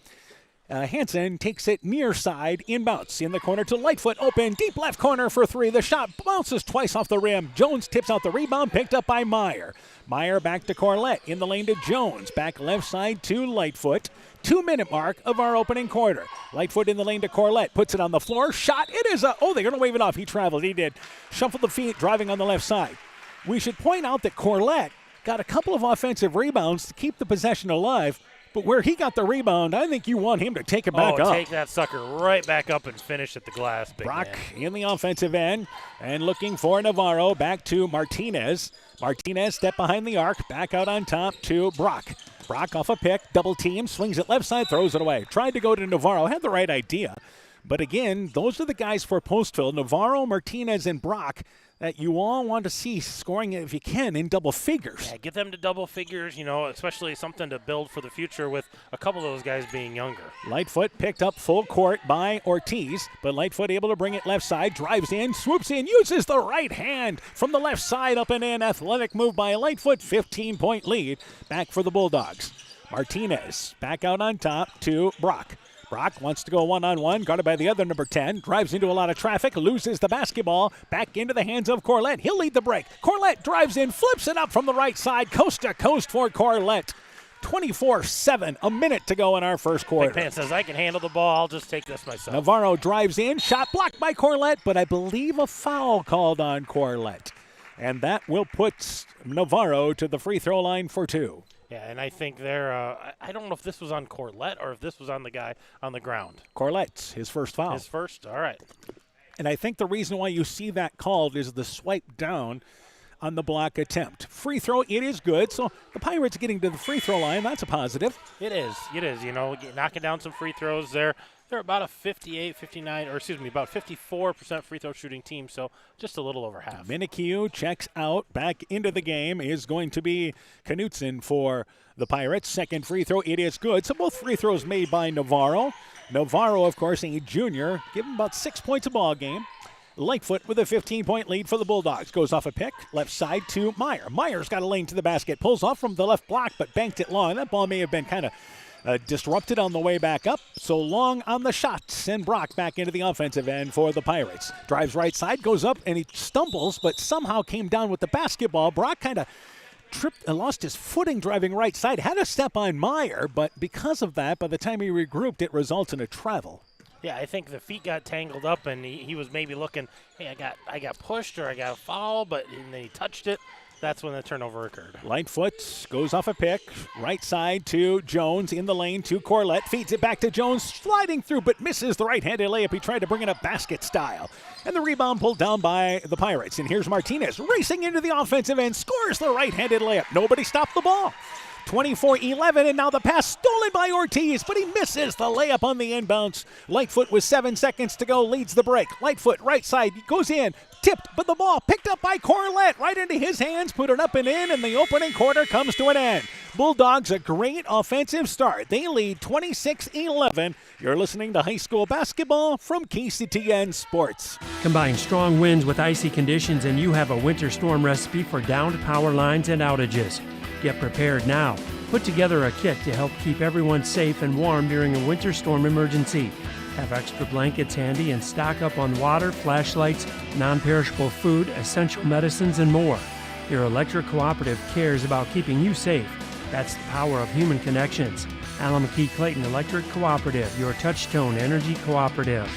Hansen takes it near side, inbounds in the corner to Lightfoot, open, deep left corner for three. The shot bounces twice off the rim. Jones tips out the rebound, picked up by Meyer. Meyer back to Corlett, in the lane to Jones, back left side to Lightfoot. 2-minute mark of our opening quarter. Lightfoot in the lane to Corlett, puts it on the floor, shot, it is they're going to wave it off. He traveled, he did. Shuffled the feet, driving on the left side. We should point out that Corlett got a couple of offensive rebounds to keep the possession alive. But where he got the rebound, I think you want him to take it back up. Take that sucker right back up and finish at the glass, big Brock man. in the offensive end and looking for Navarro. Back to Martinez. Martinez step behind the arc. Back out on top to Brock. Brock off a pick. Double team. Swings it left side. Throws it away. Tried to go to Navarro. Had the right idea. But again, those are the guys for Postville. Navarro, Martinez, and Brock that you all want to see scoring, if you can, in double figures. Yeah, get them to double figures, especially something to build for the future with a couple of those guys being younger. Lightfoot picked up full court by Ortiz, but Lightfoot able to bring it left side, drives in, swoops in, uses the right hand from the left side up and in. Athletic move by Lightfoot, 15-point lead back for the Bulldogs. Martinez back out on top to Brock. Brock wants to go one-on-one, guarded by the other number 10. Drives into a lot of traffic, loses the basketball. Back into the hands of Corlett. He'll lead the break. Corlett drives in, flips it up from the right side, coast to coast for Corlett. 24-7, a minute to go in our first quarter. Big Man says, I can handle the ball. I'll just take this myself. Navarro drives in, shot blocked by Corlett, but I believe a foul called on Corlett. And that will put Navarro to the free throw line for two. Yeah, and I think I don't know if this was on Corlett or if this was on the guy on the ground. Corlett's, his first foul. His first? All right. And I think the reason why you see that called is the swipe down on the block attempt. Free throw, it is good. So the Pirates getting to the free throw line, that's a positive. It is. Knocking down some free throws there. They're about a 54% free throw shooting team, so just a little over half. Minikiu checks out. Back into the game is going to be Knutson for the Pirates. Second free throw, it is good. So both free throws made by Navarro. Navarro, of course, a junior. Give him about 6 points a ball game. Lightfoot with a 15-point lead for the Bulldogs. Goes off a pick, left side to Meyer. Meyer's got a lane to the basket. Pulls off from the left block, but banked it long. That ball may have been kind of disrupted on the way back up. So Long on the shot. Send Brock back into the offensive end for the Pirates. Drives right side, goes up, and he stumbles, but somehow came down with the basketball. Brock kind of tripped and lost his footing driving right side. Had a step on Meyer, but because of that, by the time he regrouped, it results in a travel. Yeah, I think the feet got tangled up, and he was maybe looking, hey, I got pushed or I got a foul, but and then he touched it. That's when the turnover occurred. Lightfoot goes off a pick. Right side to Jones in the lane to Corlett. Feeds it back to Jones, sliding through, but misses the right-handed layup. He tried to bring it up basket style. And the rebound pulled down by the Pirates. And here's Martinez racing into the offensive end, scores the right-handed layup. Nobody stopped the ball. 24-11, and now the pass stolen by Ortiz, but he misses the layup on the inbounds. Lightfoot with 7 seconds to go leads the break. Lightfoot right side goes in, tipped, but the ball picked up by Corlett right into his hands, put it up and in, and the opening quarter comes to an end. Bulldogs a great offensive start. They lead 26-11. You're listening to high school basketball from KCTN Sports. Combine strong winds with icy conditions and you have a winter storm recipe for downed power lines and outages. Get prepared now. Put together a kit to help keep everyone safe and warm during a winter storm emergency. Have extra blankets handy and stock up on water, flashlights, non-perishable food, essential medicines, and more. Your electric cooperative cares about keeping you safe. That's the power of human connections. Alameda Clayton Electric Cooperative, your touchstone energy cooperative.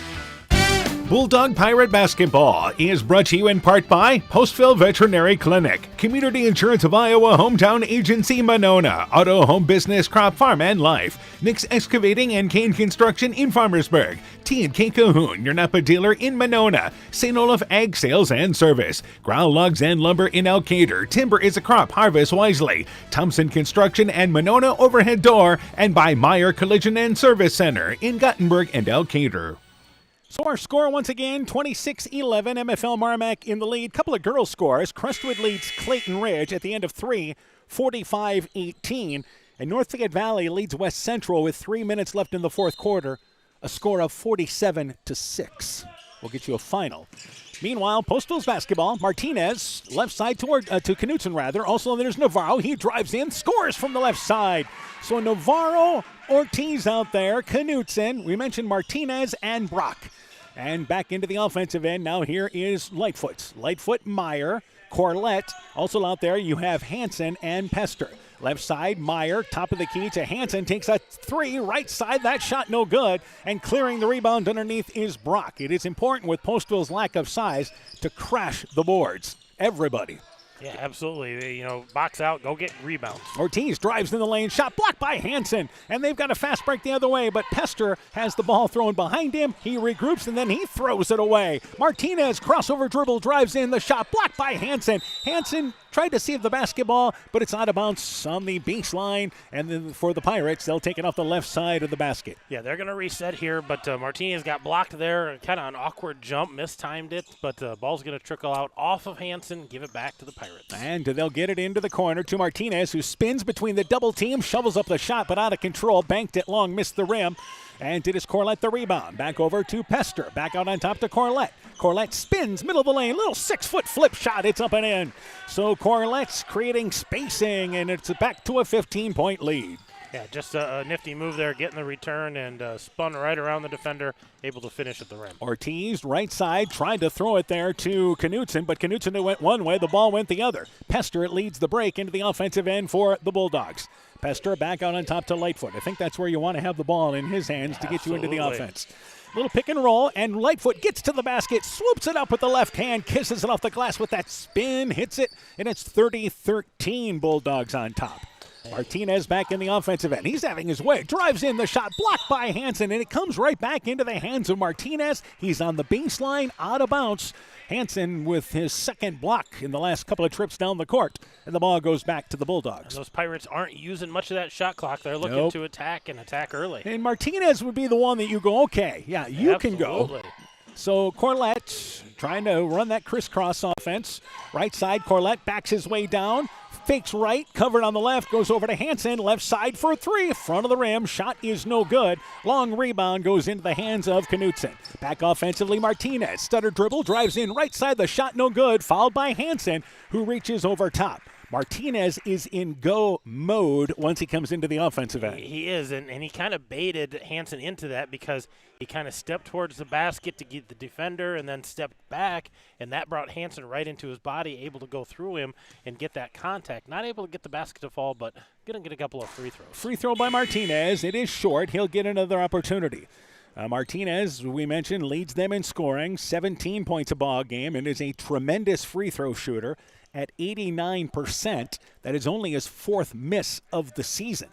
Bulldog Pirate Basketball is brought to you in part by Postville Veterinary Clinic, Community Insurance of Iowa, Hometown Agency Monona, Auto, Home Business, Crop Farm and Life, Nick's Excavating and Kane Construction in Farmersburg, T&K Cahoon, your Napa dealer in Monona, St. Olaf Ag Sales and Service, Ground Logs and Lumber in Elkader, Timber is a Crop, Harvest Wisely, Thompson Construction and Monona Overhead Door, and by Meyer Collision and Service Center in Gothenburg and Elkader. So our score once again, 26-11, MFL MarMac in the lead. Couple of girls' scores. Crestwood leads Clayton Ridge at the end of 3, 45-18. And North Fayette Valley leads West Central with 3 minutes left in the fourth quarter, a score of 47-6. We'll get you a final. Meanwhile, Postville's basketball, Martinez, left side to Knutson rather. Also there's Navarro. He drives in, scores from the left side. So Navarro, Ortiz out there, Knutson. We mentioned Martinez and Brock. And back into the offensive end. Now here is Lightfoot. Lightfoot, Meyer, Corlett. Also out there you have Hansen and Pester. Left side, Meyer, top of the key to Hansen, takes a 3, right side, that shot no good, and clearing the rebound underneath is Brock. It is important with Postville's lack of size to crash the boards. Everybody. Yeah, absolutely. Box out, go get rebounds. Ortiz drives in the lane, shot blocked by Hansen, and they've got a fast break the other way, but Pester has the ball thrown behind him. He regroups, and then he throws it away. Martinez, crossover dribble, drives in, the shot blocked by Hansen. Hansen tried to save the basketball, but it's out of bounds on the baseline, and then for the Pirates, they'll take it off the left side of the basket. Yeah, they're going to reset here, but Martinez got blocked there, kind of an awkward jump, mistimed it, but the ball's going to trickle out off of Hansen, give it back to the Pirates. And they'll get it into the corner to Martinez, who spins between the double team, shovels up the shot, but out of control, banked it long, missed the rim, and did his Corlett the rebound. Back over to Pester, back out on top to Corlett. Corlett spins, middle of the lane, little 6-foot flip shot, it's up and in. So Corlett's creating spacing, and it's back to a 15-point lead. Yeah, just a nifty move there, getting the return, and spun right around the defender, able to finish at the rim. Ortiz, right side, tried to throw it there to Knutson, but Knutson went one way, the ball went the other. Pester leads the break into the offensive end for the Bulldogs. Pester back out on top to Lightfoot. I think that's where you want to have the ball in his hands to get you into the offense. Little pick and roll, and Lightfoot gets to the basket, swoops it up with the left hand, kisses it off the glass with that spin, hits it, and it's 30-13 Bulldogs on top. Martinez back in the offensive end. He's having his way. Drives in the shot, blocked by Hansen, and it comes right back into the hands of Martinez. He's on the baseline, out of bounds. Hansen with his second block in the last couple of trips down the court, and the ball goes back to the Bulldogs. And those Pirates aren't using much of that shot clock. They're looking to attack early. And Martinez would be the one that you go, okay, yeah, you can go. So Corlett trying to run that crisscross offense. Right side, Corlett backs his way down. Fakes right, covered on the left, goes over to Hansen, left side for three, front of the rim, shot is no good. Long rebound goes into the hands of Knutson. Back offensively, Martinez, stutter dribble, drives in right side, the shot no good, fouled by Hansen, who reaches over top. Martinez is in go mode once he comes into the offensive end. He is, and he kind of baited Hansen into that because he kind of stepped towards the basket to get the defender and then stepped back, and that brought Hansen right into his body, able to go through him and get that contact. Not able to get the basket to fall, but going to get a couple of free throws. Free throw by Martinez. It is short. He'll get another opportunity. Martinez, we mentioned, leads them in scoring, 17 points a ball game, and is a tremendous free throw shooter at 89%. That is only his fourth miss of the season.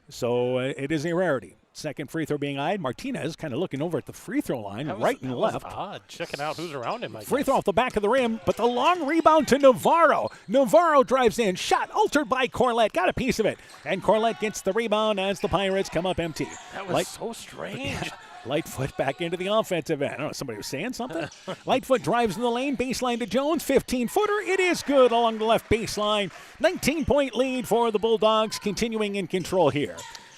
So it is a rarity. Second free throw being eyed. Martinez kind of looking over at the free throw line, right and left. Odd, checking out who's around him. Free throw off the back of the rim, but the long rebound to Navarro. Navarro drives in, shot altered by Corlett, got a piece of it. And Corlett gets the rebound as the Pirates come up empty. That was so strange. Lightfoot back into the offensive end. I don't know, somebody was saying something. Lightfoot drives in the lane, baseline to Jones, 15-footer. It is good along the left baseline. 19-point lead for the Bulldogs, continuing in control here.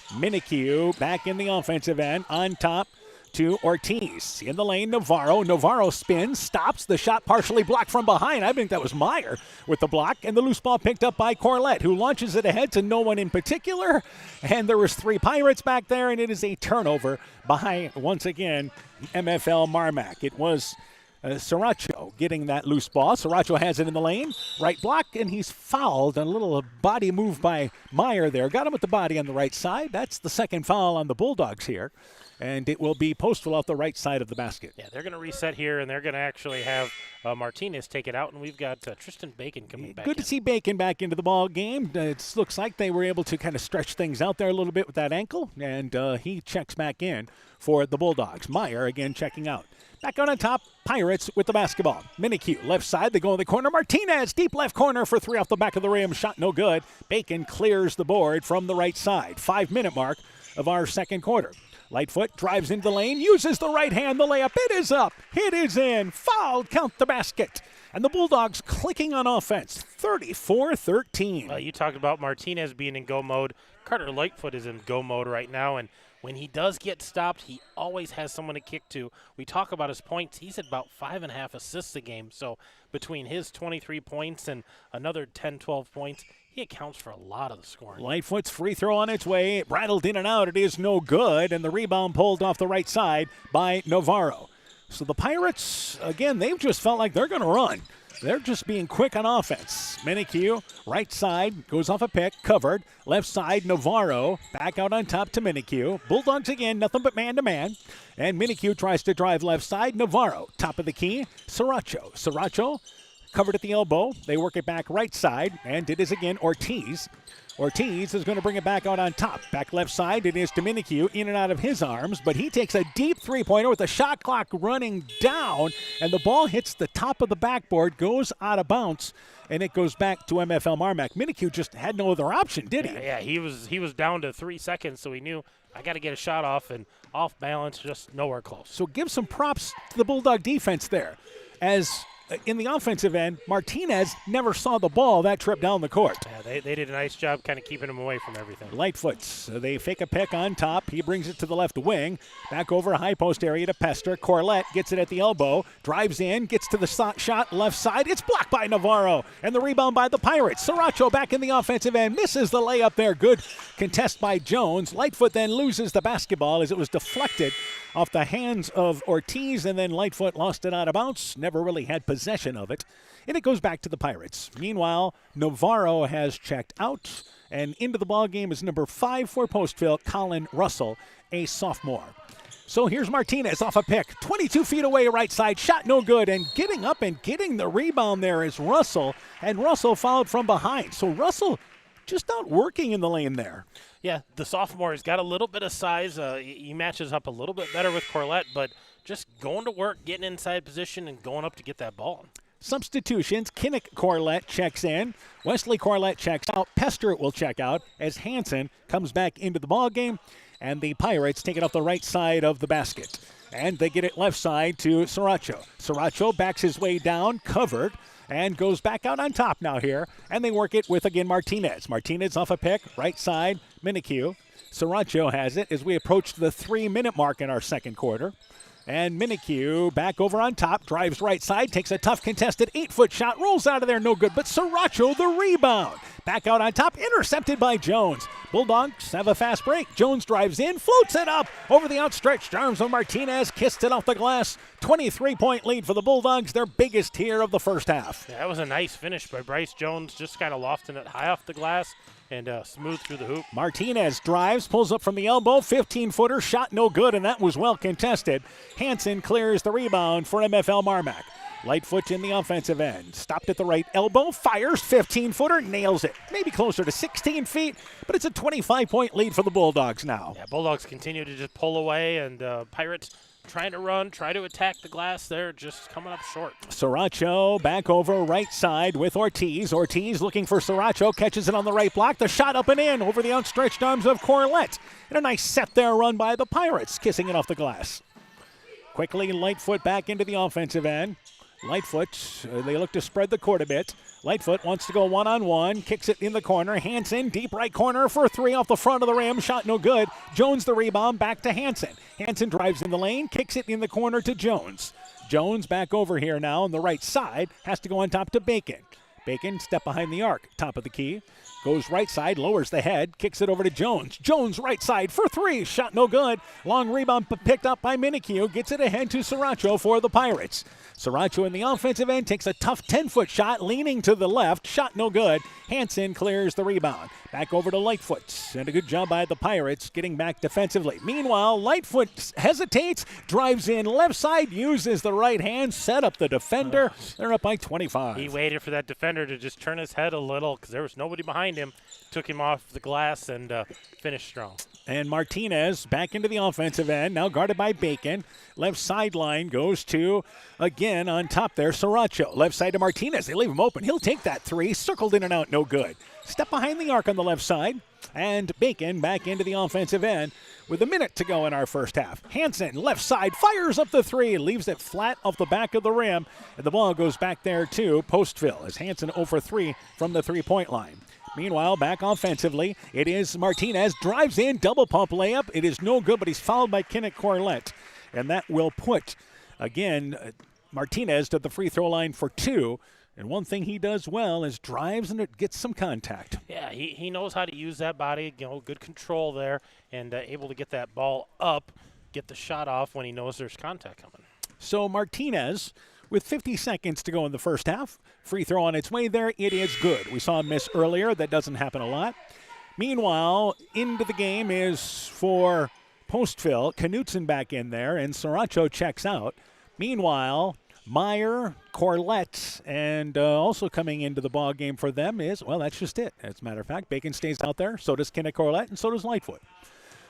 Minikue back in the offensive end, on top to Ortiz. In the lane, Navarro. Navarro spins, stops. The shot partially blocked from behind. I think that was Meyer with the block. And the loose ball picked up by Corlett, who launches it ahead to no one in particular. And there was three Pirates back there, and it is a turnover by, once again, MFL MarMac. It was Sriracho getting that loose ball. Sriracho has it in the lane. Right block, and he's fouled. A little body move by Meyer there. Got him with the body on the right side. That's the second foul on the Bulldogs here. And it will be Postville off the right side of the basket. Yeah, they're going to reset here, and they're going to actually have Martinez take it out, and we've got Tristan Bacon coming back Good to see Bacon back into the ball game. It looks like they were able to kind of stretch things out there a little bit with that ankle, and he checks back in for the Bulldogs. Meyer again checking out. Back on top, Pirates with the basketball. Minikue, left side, they go in the corner. Martinez, deep left corner for three off the back of the rim. Shot no good. Bacon clears the board from the right side. 5-minute mark of our second quarter. Lightfoot drives into the lane, uses the right hand, the layup. It is up. It is in. Fouled, count the basket. And the Bulldogs clicking on offense, 34-13. You talked about Martinez being in go mode. Carter Lightfoot is in go mode right now, and when he does get stopped, he always has someone to kick to. We talk about his points. He's at about 5.5 assists a game. So between his 23 points and another 10, 12 points, he accounts for a lot of the scoring. Lightfoot's free throw on its way. It rattled in and out. It is no good. And the rebound pulled off the right side by Navarro. So the Pirates, again, they've just felt like they're going to run. They're just being quick on offense. Minikue, right side, goes off a pick, covered. Left side, Navarro, back out on top to Minikue. Bulldogs again, nothing but man-to-man. And Minikue tries to drive left side. Navarro, top of the key. Sriracho, covered at the elbow. They work it back right side, and it is again Ortiz. Ortiz is going to bring it back out on top. Back left side, it is to Minikue, in and out of his arms, but he takes a deep three-pointer with the shot clock running down, and the ball hits the top of the backboard, goes out of bounds, and it goes back to MFL MarMac. Minikue just had no other option, did he? Yeah, he was down to 3 seconds, so he knew, I got to get a shot off, and off balance, just nowhere close. So give some props to the Bulldog defense there, as in the offensive end, Martinez never saw the ball that trip down the court. Yeah, they did a nice job kind of keeping him away from everything. Lightfoot, they fake a pick on top. He brings it to the left wing. Back over high post area to Pester. Corlett gets it at the elbow. Drives in, gets to the shot left side. It's blocked by Navarro. And the rebound by the Pirates. Sriracho back in the offensive end. Misses the layup there. Good contest by Jones. Lightfoot then loses the basketball as it was deflected off the hands of Ortiz, and then Lightfoot lost it out of bounds. Never really had possession of it. And it goes back to the Pirates. Meanwhile, Navarro has checked out, and into the ballgame is number 5 for Postville, Colin Russell, a sophomore. So here's Martinez off a pick. 22 feet away right side. Shot no good. And getting up and getting the rebound there is Russell. And Russell fouled from behind. So Russell just not working in the lane there. Yeah, the sophomore has got a little bit of size. He matches up a little bit better with Corlett, but just going to work, getting inside position, and going up to get that ball. Substitutions, Kinnick Corlett checks in. Wesley Corlett checks out. Pester will check out as Hansen comes back into the ball game. And the Pirates take it off the right side of the basket. And they get it left side to Sriracho. Sriracho backs his way down, covered, and goes back out on top now here. And they work it with, again, Martinez. Martinez off a pick, right side, Minikue. Sriracho has it as we approach the 3-minute mark in our second quarter. And Minikue back over on top, drives right side, takes a tough contested 8-foot shot, rolls out of there, no good, but Sriracho the rebound. Back out on top, intercepted by Jones. Bulldogs have a fast break. Jones drives in, floats it up over the outstretched arms of Martinez, kissed it off the glass. 23-point lead for the Bulldogs, their biggest here of the first half. Yeah, that was a nice finish by Bryce Jones, just kind of lofting it high off the glass and smooth through the hoop. Martinez drives, pulls up from the elbow, 15-footer, shot no good, and that was well contested. Hansen clears the rebound for MFL MarMac. Lightfoot in the offensive end. Stopped at the right elbow, fires, 15-footer, nails it. Maybe closer to 16 feet, but it's a 25-point lead for the Bulldogs now. Yeah, Bulldogs continue to just pull away, and Pirates trying to run, try to attack the glass there, just coming up short. Sriracho back over right side with Ortiz. Ortiz looking for Sriracho, catches it on the right block. The shot up and in over the outstretched arms of Corlett. And a nice set there run by the Pirates, kissing it off the glass. Quickly, Lightfoot back into the offensive end. Lightfoot, they look to spread the court a bit. Lightfoot wants to go one-on-one, kicks it in the corner. Hansen, deep right corner for three off the front of the rim. Shot no good. Jones the rebound, back to Hansen. Hansen drives in the lane, kicks it in the corner to Jones. Jones back over here now on the right side, has to go on top to Bacon. Bacon, step behind the arc, top of the key. Goes right side, lowers the head, kicks it over to Jones. Jones right side for three, shot no good. Long rebound picked up by Minikue, gets it ahead to Sriracho for the Pirates. Sriracho in the offensive end takes a tough 10-foot shot, leaning to the left, shot no good. Hansen clears the rebound. Back over to Lightfoot, and a good job by the Pirates getting back defensively. Meanwhile, Lightfoot hesitates, drives in left side, uses the right hand, set up the defender. They're up by 25. He waited for that defender to just turn his head a little because there was nobody behind him. Took him off the glass and finished strong. And Martinez back into the offensive end, now guarded by Bacon. Left sideline goes to, again, on top there, Sriracho. Left side to Martinez. They leave him open. He'll take that three. Circled in and out, no good. Step behind the arc on the left side. And Bacon back into the offensive end with a minute to go in our first half. Hansen, left side, fires up the three. Leaves it flat off the back of the rim. And the ball goes back there to Postville as Hansen 0 for 3 from the three-point line. Meanwhile, back offensively, it is Martinez, drives in, double pump layup. It is no good, but he's fouled by Kinnick Corlett. And that will put, again, Martinez to the free throw line for two. And one thing he does well is drives and it gets some contact. Yeah, he knows how to use that body, good control there, and able to get that ball up, get the shot off when he knows there's contact coming. So Martinez, with 50 seconds to go in the first half, free throw on its way there, it is good. We saw him miss earlier. That doesn't happen a lot. Meanwhile, into the game is for Postville. Knutson back in there, and Sriracho checks out. Meanwhile, Meyer, Corlett, and also coming into the ball game for them is, well, that's just it. As a matter of fact, Bacon stays out there. So does Kinnick Corlett, and so does Lightfoot.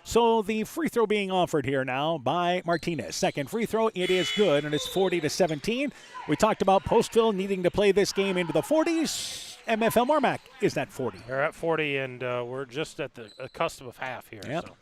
So the free throw being offered here now by Martinez. Second free throw, it is good, and it's 40-17. We talked about Postville needing to play this game into the 40s. MFL MarMac is at 40. They're at 40, and we're just at the cusp of half here. Yep. So.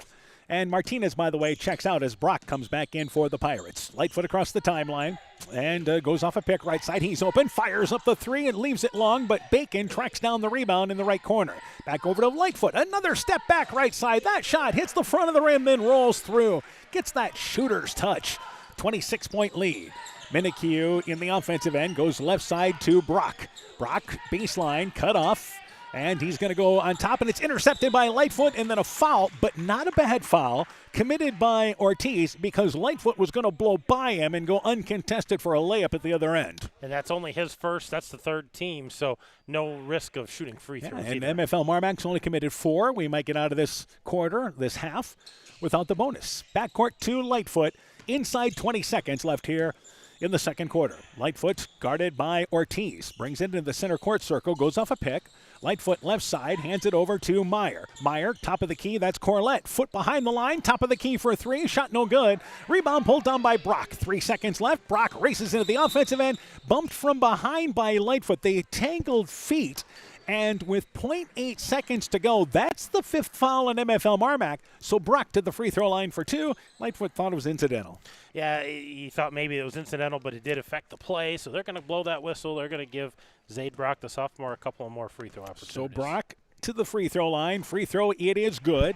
And Martinez, by the way, checks out as Brock comes back in for the Pirates. Lightfoot across the timeline and goes off a pick right side. He's open, fires up the three and leaves it long, but Bacon tracks down the rebound in the right corner. Back over to Lightfoot. Another step back right side. That shot hits the front of the rim, then rolls through. Gets that shooter's touch. 26-point lead. Minikue in the offensive end goes left side to Brock. Brock, baseline, cut off. And he's going to go on top, and it's intercepted by Lightfoot, and then a foul, but not a bad foul, committed by Ortiz because Lightfoot was going to blow by him and go uncontested for a layup at the other end. And that's only his first. That's the third team, so no risk of shooting free throws. And MFL MarMac's only committed 4. We might get out of this quarter, this half, without the bonus. Backcourt to Lightfoot. Inside 20 seconds left here in the second quarter. Lightfoot guarded by Ortiz. Brings it into the center court circle. Goes off a pick. Lightfoot left side. Hands it over to Meyer. Meyer, top of the key. That's Corlett. Foot behind the line. Top of the key for 3. Shot no good. Rebound pulled down by Brock. 3 seconds left. Brock races into the offensive end. Bumped from behind by Lightfoot. They tangled feet. And with 0.8 seconds to go, that's the 5th foul on MFL MarMac. So Brock to the free throw line for 2. Lightfoot thought it was incidental. Yeah, he thought maybe it was incidental, but it did affect the play. So they're going to blow that whistle. They're going to give Zade Brock, the sophomore, a couple of more free throw opportunities. So Brock to the free throw line. Free throw, it is good.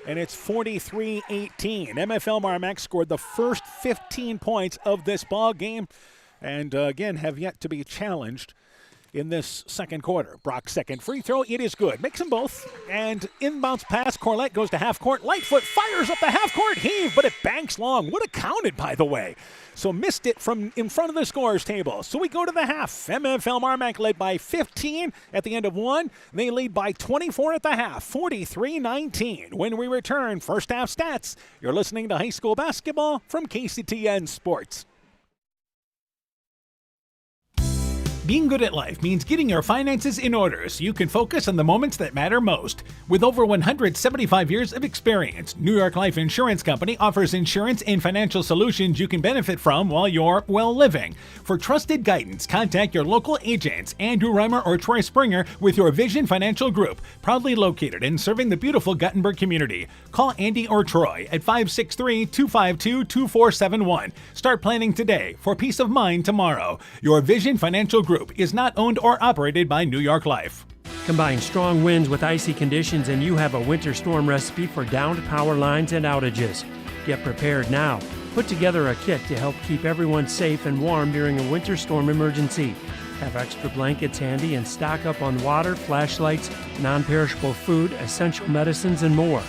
And it's 43-18. MFL MarMac scored the first 15 points of this ball game. And again, have yet to be challenged in this second quarter. Brock's second free throw, it is good. Makes them both. And inbounds pass, Corlett goes to half court. Lightfoot fires up the half court heave, but it banks long. Would have counted, by the way. So missed it from in front of the scorer's table. So we go to the half. MFL MarMac led by 15 at the end of 1. They lead by 24 at the half, 43-19. When we return, first half stats. You're listening to high school basketball from KCTN Sports. Being good at life means getting your finances in order so you can focus on the moments that matter most. With over 175 years of experience, New York Life Insurance Company offers insurance and financial solutions you can benefit from while you're, well, living. For trusted guidance, contact your local agents, Andrew Reimer or Troy Springer with your Vision Financial Group, proudly located and serving the beautiful Guttenberg community. Call Andy or Troy at 563-252-2471. Start planning today for peace of mind tomorrow. Your Vision Financial Group is not owned or operated by New York Life. Combine strong winds with icy conditions and you have a winter storm recipe for downed power lines and outages. Get prepared now. Put together a kit to help keep everyone safe and warm during a winter storm emergency. Have extra blankets handy and stock up on water, flashlights, non-perishable food, essential medicines, and more.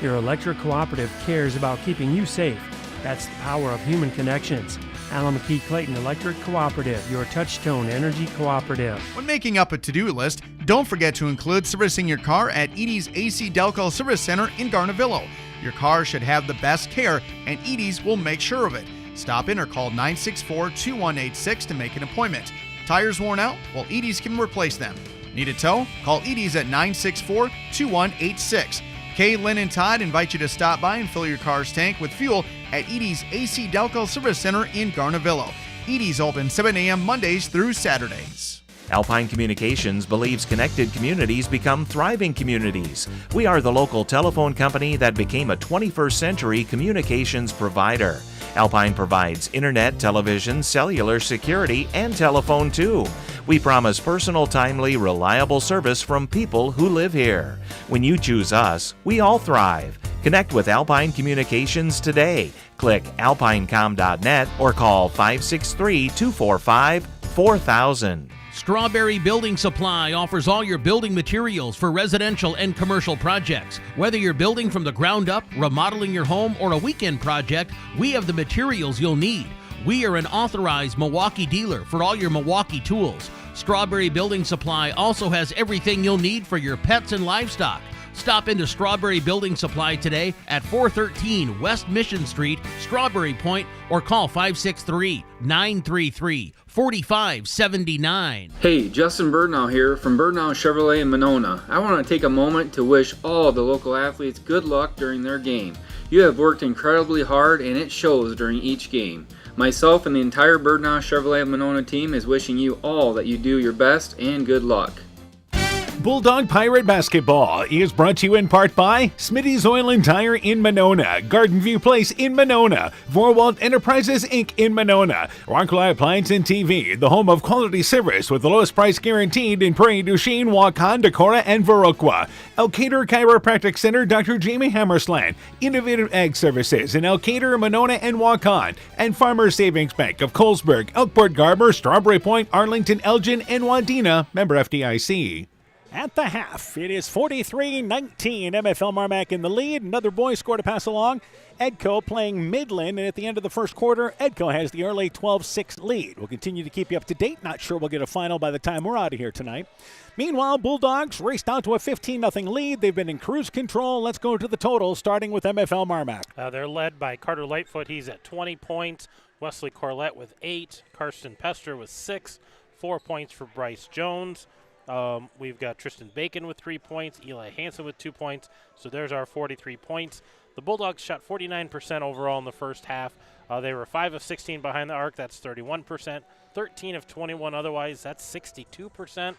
Your electric cooperative cares about keeping you safe. That's the power of human connections. Alameda Clayton Electric Cooperative, your touchstone energy cooperative. When making up a to-do list, don't forget to include servicing your car at Edie's AC Delco Service Center in Garnavillo. Your car should have the best care, and Edie's will make sure of it. Stop in or call 964-2186 to make an appointment. Tires worn out? Well, Edie's can replace them. Need a tow? Call Edie's at 964-2186. Kay, Lynn, and Todd invite you to stop by and fill your car's tank with fuel at Edie's AC Delco Service Center in Garnavillo. Edie's open 7 a.m. Mondays through Saturdays. Alpine Communications believes connected communities become thriving communities. We are the local telephone company that became a 21st century communications provider. Alpine provides internet, television, cellular security, and telephone too. We promise personal, timely, reliable service from people who live here. When you choose us, we all thrive. Connect with Alpine Communications today. Click alpinecom.net or call 563-245-4000. Strawberry Building Supply offers all your building materials for residential and commercial projects. Whether you're building from the ground up, remodeling your home, or a weekend project, we have the materials you'll need. We are an authorized Milwaukee dealer for all your Milwaukee tools. Strawberry Building Supply also has everything you'll need for your pets and livestock. Stop into Strawberry Building Supply today at 413 West Mission Street, Strawberry Point, or call 563-933-4579. Hey, Justin Birdnow here from Birdnow Chevrolet in Monona. I want to take a moment to wish all the local athletes good luck during their game. You have worked incredibly hard and it shows during each game. Myself and the entire Birdnow Chevrolet Monona team is wishing you all that you do your best and good luck. Bulldog Pirate Basketball is brought to you in part by Smitty's Oil and Tire in Monona, Garden View Place in Monona, Vorwald Enterprises Inc. in Monona, Rockaway Appliance and TV, the home of quality service with the lowest price guaranteed in Prairie du Chien, Waukon, Decorah, and Viroqua. Elkader Chiropractic Center, Dr. Jamie Hammersland, Innovative Ag Services in Elkader, Monona, and Waukon, and Farmers Savings Bank of Colesburg, Elkport, Garber, Strawberry Point, Arlington, Elgin, and Wadena, member FDIC. At the half, it is 43-19. MFL MarMac in the lead. Another boy scored a pass along. Edco playing Midland, and at the end of the first quarter, Edco has the early 12-6 lead. We'll continue to keep you up to date. Not sure we'll get a final by the time we're out of here tonight. Meanwhile, Bulldogs raced down to a 15-0 lead. They've been in cruise control. Let's go to the total, starting with MFL MarMac. They're led by Carter Lightfoot. He's at 20 points, Wesley Corlett with 8. Karsten Pester with 6. 4 points for Bryce Jones. We've got Tristan Bacon with 3 points. Eli Hansen with 2 points. So there's our 43 points. The Bulldogs shot 49% overall in the first half. They were 5 of 16 behind the arc. That's 31%. 13 of 21 otherwise. That's 62%.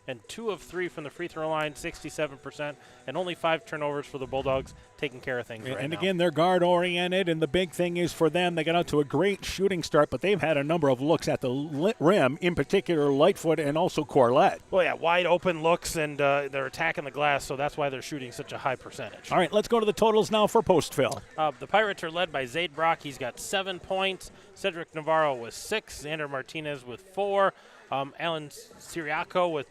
And 2 of 3 from the free throw line, 67%, and only 5 turnovers for the Bulldogs, taking care of things right now. And again, they're guard-oriented, and the big thing is for them, they got out to a great shooting start, but they've had a number of looks at the rim, in particular Lightfoot and also Corlett. Well, yeah, wide open looks, and they're attacking the glass, so that's why they're shooting such a high percentage. All right, let's go to the totals now for Postville. The Pirates are led by Zaid Brock. He's got 7 points. Cedric Navarro with 6. Xander Martinez with 4. Alan Siriaco with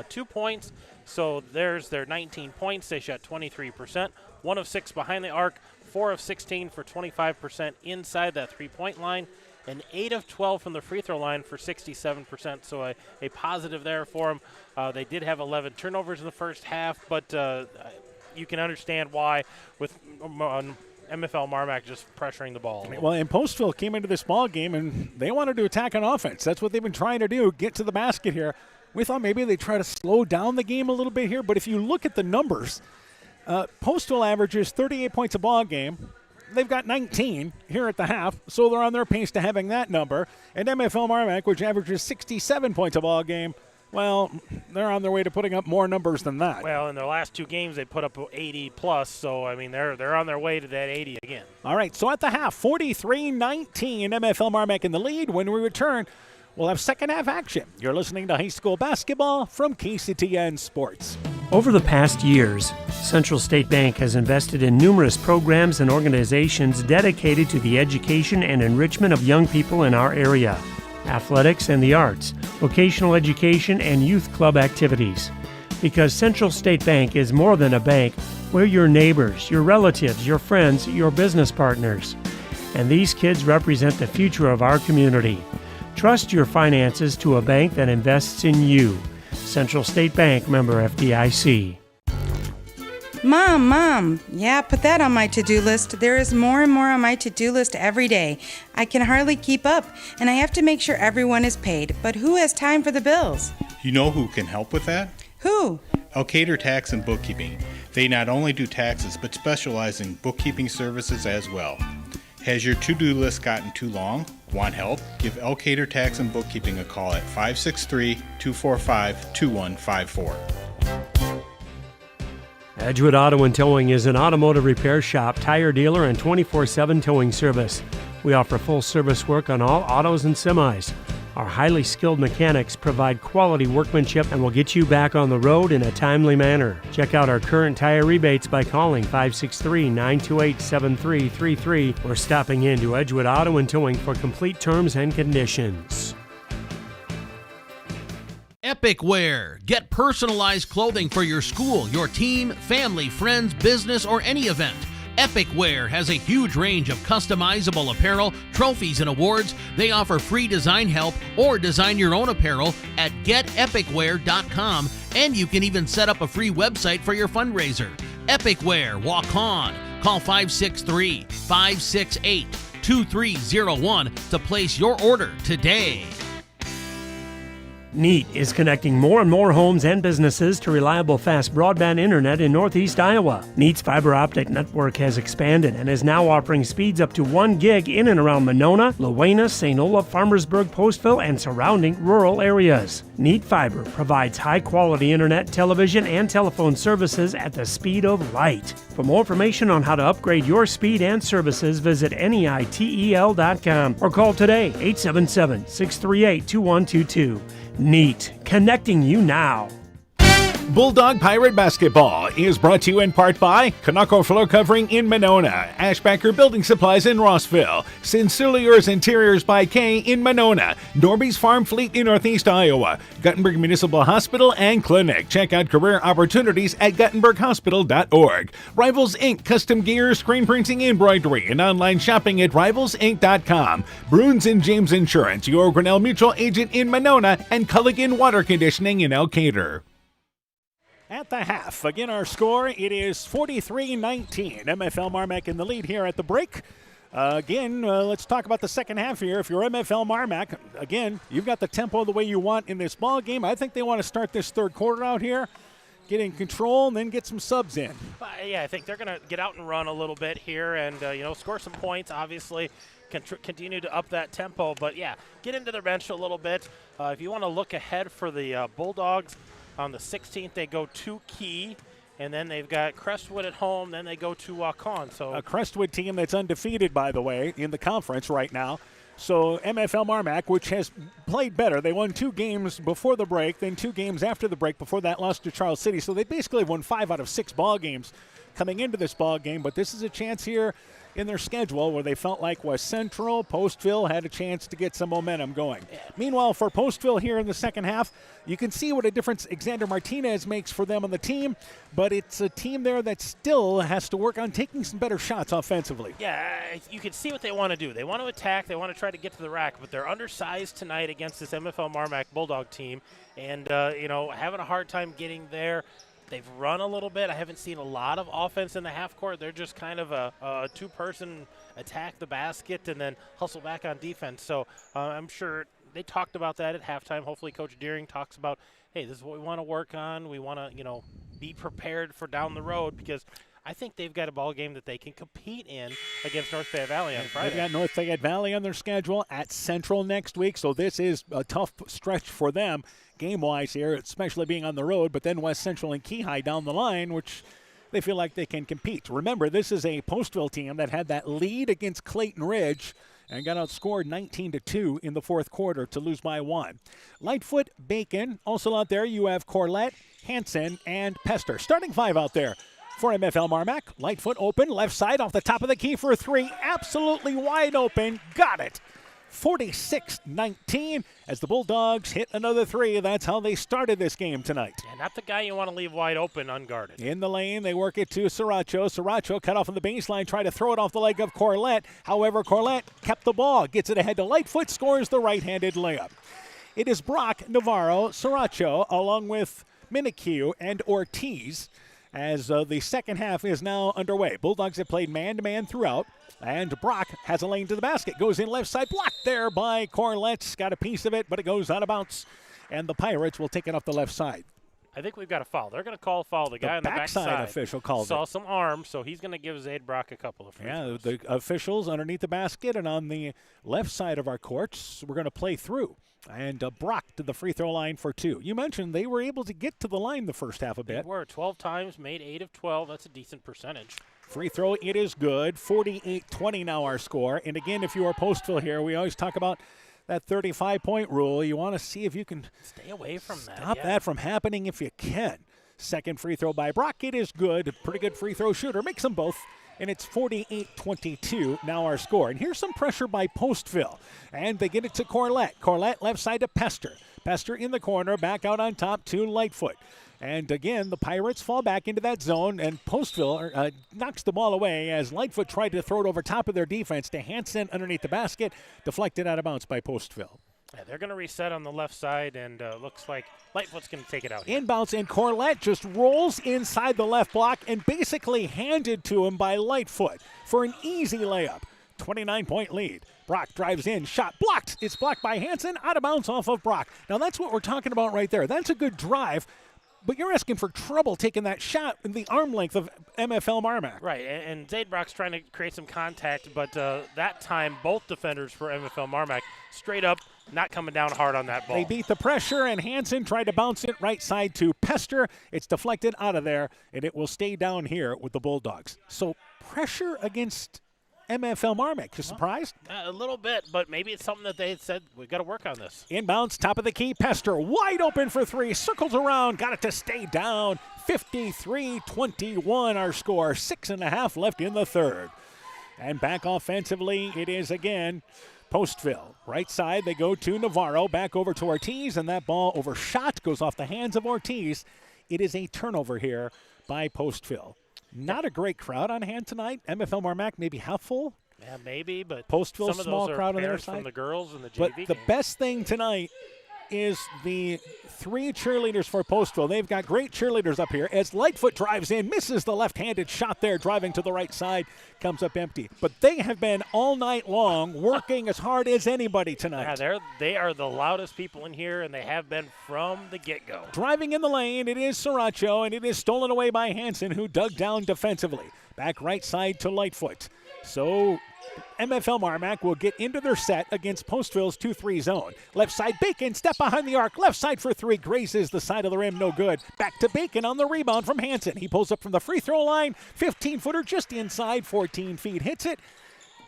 2 points. So there's their 19 points. They shot 23%. 1 of 6 behind the arc. 4 of 16 for 25% inside that three-point line. And 8 of 12 from the free throw line for 67%. So a positive there for them. They did have 11 turnovers in the first half, but you can understand why with MFL MarMac just pressuring the ball. Well, and Postville came into this ball game, and they wanted to attack on offense. That's what they've been trying to do, get to the basket here. We thought maybe they'd try to slow down the game a little bit here, but if you look at the numbers, Postville averages 38 points a ball game. They've got 19 here at the half, so they're on their pace to having that number. And MFL MarMac, which averages 67 points a ball game, well, they're on their way to putting up more numbers than that. Well, in their last 2 games, they put up 80 plus, so, I mean, they're on their way to that 80 again. All right, so at the half, 43-19, MFL MarMac in the lead. When we return, we'll have second half action. You're listening to high school basketball from KCTN Sports. Over the past years, Central State Bank has invested in numerous programs and organizations dedicated to the education and enrichment of young people in our area. Athletics and the arts, vocational education, and youth club activities. Because Central State Bank is more than a bank, we're your neighbors, your relatives, your friends, your business partners. And these kids represent the future of our community. Trust your finances to a bank that invests in you. Central State Bank, member FDIC. Mom, yeah, put that on my to-do list. There is more and more on my to-do list every day. I can hardly keep up, and I have to make sure everyone is paid. But who has time for the bills? You know who can help with that? Who? Elkader Tax and Bookkeeping. They not only do taxes, but specialize in bookkeeping services as well. Has your to-do list gotten too long? Want help? Give Elkader Tax and Bookkeeping a call at 563-245-2154. Edgewood Auto and Towing is an automotive repair shop, tire dealer, and 24/7 towing service. We offer full service work on all autos and semis. Our highly skilled mechanics provide quality workmanship and will get you back on the road in a timely manner. Check out our current tire rebates by calling 563-928-7333 or stopping in to Edgewood Auto and Towing for complete terms and conditions. Epic Wear. Get personalized clothing for your school, your team, family, friends, business, or any event. Epic Wear has a huge range of customizable apparel, trophies, and awards. They offer free design help or design your own apparel at getepicwear.com, and you can even set up a free website for your fundraiser. Epic Wear, walk on. Call 563-568-2301 to place your order today. NEAT is connecting more and more homes and businesses to reliable, fast broadband internet in Northeast Iowa. NEAT's fiber optic network has expanded and is now offering speeds up to 1 gig in and around Monona, Lowena, St. Olaf, Farmersburg, Postville, and surrounding rural areas. NEAT Fiber provides high-quality internet, television, and telephone services at the speed of light. For more information on how to upgrade your speed and services, visit NEITEL.com or call today, 877-638-2122. NEAT, connecting you now. Bulldog Pirate Basketball is brought to you in part by Kanako Floor Covering in Monona, Ashbacker Building Supplies in Rossville, Sincerely Yours Interiors by Kay in Monona, Norby's Farm Fleet in Northeast Iowa, Guttenberg Municipal Hospital and Clinic. Check out career opportunities at guttenberghospital.org. Rivals Inc. Custom Gear, Screen Printing, Embroidery, and online shopping at rivalsinc.com. Bruins and James Insurance, your Grinnell Mutual agent in Monona, and Culligan Water Conditioning in Elkader. At the half, again our score, it is 43-19. MFL MarMac in the lead here at the break. Again, let's talk about the second half here. If you're MFL MarMac, again, you've got the tempo the way you want in this ball game. I think they want to start this third quarter out here, get in control, and then get some subs in. Yeah, I think they're going to get out and run a little bit here and, score some points, obviously, continue to up that tempo. But, yeah, get into their bench a little bit. If you want to look ahead for the Bulldogs, on the 16th they go to Key. And then they've got Crestwood at home. Then they go to Waukon. So a Crestwood team that's undefeated, by the way, in the conference right now. So MFL MarMac, which has played better. They won 2 games before the break, then 2 games after the break. Before that, lost to Charles City. So they basically won 5 out of 6 ball games coming into this ball game. But this is a chance here in their schedule where they felt like West Central, Postville had a chance to get some momentum going. Meanwhile, for Postville here in the second half, you can see what a difference Xander Martinez makes for them on the team, but it's a team there that still has to work on taking some better shots offensively. Yeah, you can see what they want to do. They want to attack. They want to try to get to the rack, but they're undersized tonight against this MFL MarMac Bulldog team and, having a hard time getting there. They've run a little bit. I haven't seen a lot of offense in the half court. They're just kind of a two-person attack the basket and then hustle back on defense. So I'm sure they talked about that at halftime. Hopefully Coach Deering talks about, hey, this is what we want to work on. We want to, be prepared for down the road because I think they've got a ball game that they can compete in against North Fayette Valley on Friday. They've got North Fayette Valley on their schedule at Central next week, so this is a tough stretch for them game-wise here, especially being on the road, but then West Central and Keyhigh down the line, which they feel like they can compete. Remember, this is a Postville team that had that lead against Clayton Ridge and got outscored 19-2 in the fourth quarter to lose by 1. Lightfoot, Bacon. Also out there, you have Corlett, Hansen, and Pester. Starting 5 out there for MFL MarMac. Lightfoot open, left side off the top of the key for a 3. Absolutely wide open. Got it. 46-19 as the Bulldogs hit another 3. That's how they started this game tonight. And not the guy you want to leave wide open unguarded. In the lane, they work it to Sriracho. Sriracho cut off on the baseline, try to throw it off the leg of Corlett. However, Corlett kept the ball, gets it ahead to Lightfoot, scores the right-handed layup. It is Brock, Navarro, Sriracho, along with Minique and Ortiz as the second half is now underway. Bulldogs have played man-to-man throughout, and Brock has a lane to the basket. Goes in left side, blocked there by Corlett. Got a piece of it, but it goes out of bounds, and the Pirates will take it off the left side. I think we've got a foul. They're going to call a foul. The guy on the backside official called saw it. Some arm, so he's going to give Zaid Brock a couple of free throws. The officials underneath the basket and on the left side of our courts, we're going to play through. And Brock to the free throw line for 2. You mentioned they were able to get to the line the first half a bit. They were 12 times, made 8 of 12. That's a decent percentage. Free throw, it is good. 48-20 now our score. And again, if you are Postville here, we always talk about that 35-point rule. You want to see if you can stay away from that. Stop that from happening if you can. Second free throw by Brock. It is good. Pretty good free throw shooter. Makes them both. And it's 48-22 now our score. And here's some pressure by Postville. And they get it to Corlett. Corlett left side to Pester. Pester in the corner. Back out on top to Lightfoot. And again, the Pirates fall back into that zone, and Postville knocks the ball away as Lightfoot tried to throw it over top of their defense to Hansen underneath the basket, deflected out of bounds by Postville. Yeah, they're going to reset on the left side, and looks like Lightfoot's going to take it out here. Inbounds, and Corlett just rolls inside the left block and basically handed to him by Lightfoot for an easy layup. 29-point lead. Brock drives in, shot blocked. It's blocked by Hansen, out of bounds off of Brock. Now that's what we're talking about right there. That's a good drive. But you're asking for trouble taking that shot in the arm length of MFL MarMac. Right, and Zaid Brock's trying to create some contact, but that time both defenders for MFL MarMac straight up not coming down hard on that ball. They beat the pressure, and Hansen tried to bounce it right side to Pester. It's deflected out of there, and it will stay down here with the Bulldogs. So pressure against MFL MarMac. You surprised? A little bit, but maybe it's something that they had said, we've got to work on this. Inbounds, top of the key, Pester wide open for 3, circles around, got it to stay down. 53-21 our score, 6.5 left in the third. And back offensively, it is again Postville. Right side, they go to Navarro, back over to Ortiz, and that ball overshot, goes off the hands of Ortiz. It is a turnover here by Postville. Not a great crowd on hand tonight. MFL MarMac maybe half full. Yeah, maybe, but Postville some of small those are crowd on their parents side. From the girls and the JV But the game. best thing tonight is the 3 cheerleaders for Postville. They've got great cheerleaders up here as Lightfoot drives in, misses the left-handed shot there, driving to the right side, comes up empty. But they have been all night long working as hard as anybody tonight. Yeah, they are the loudest people in here, and they have been from the get-go. Driving in the lane, it is Sriracha, and it is stolen away by Hansen, who dug down defensively. Back right side to Lightfoot. So MFL MarMac will get into their set against Postville's 2-3 zone. Left side, Bacon, step behind the arc. Left side for 3, grazes the side of the rim, no good. Back to Bacon on the rebound from Hansen. He pulls up from the free throw line. 15-footer just inside, 14 feet. Hits it.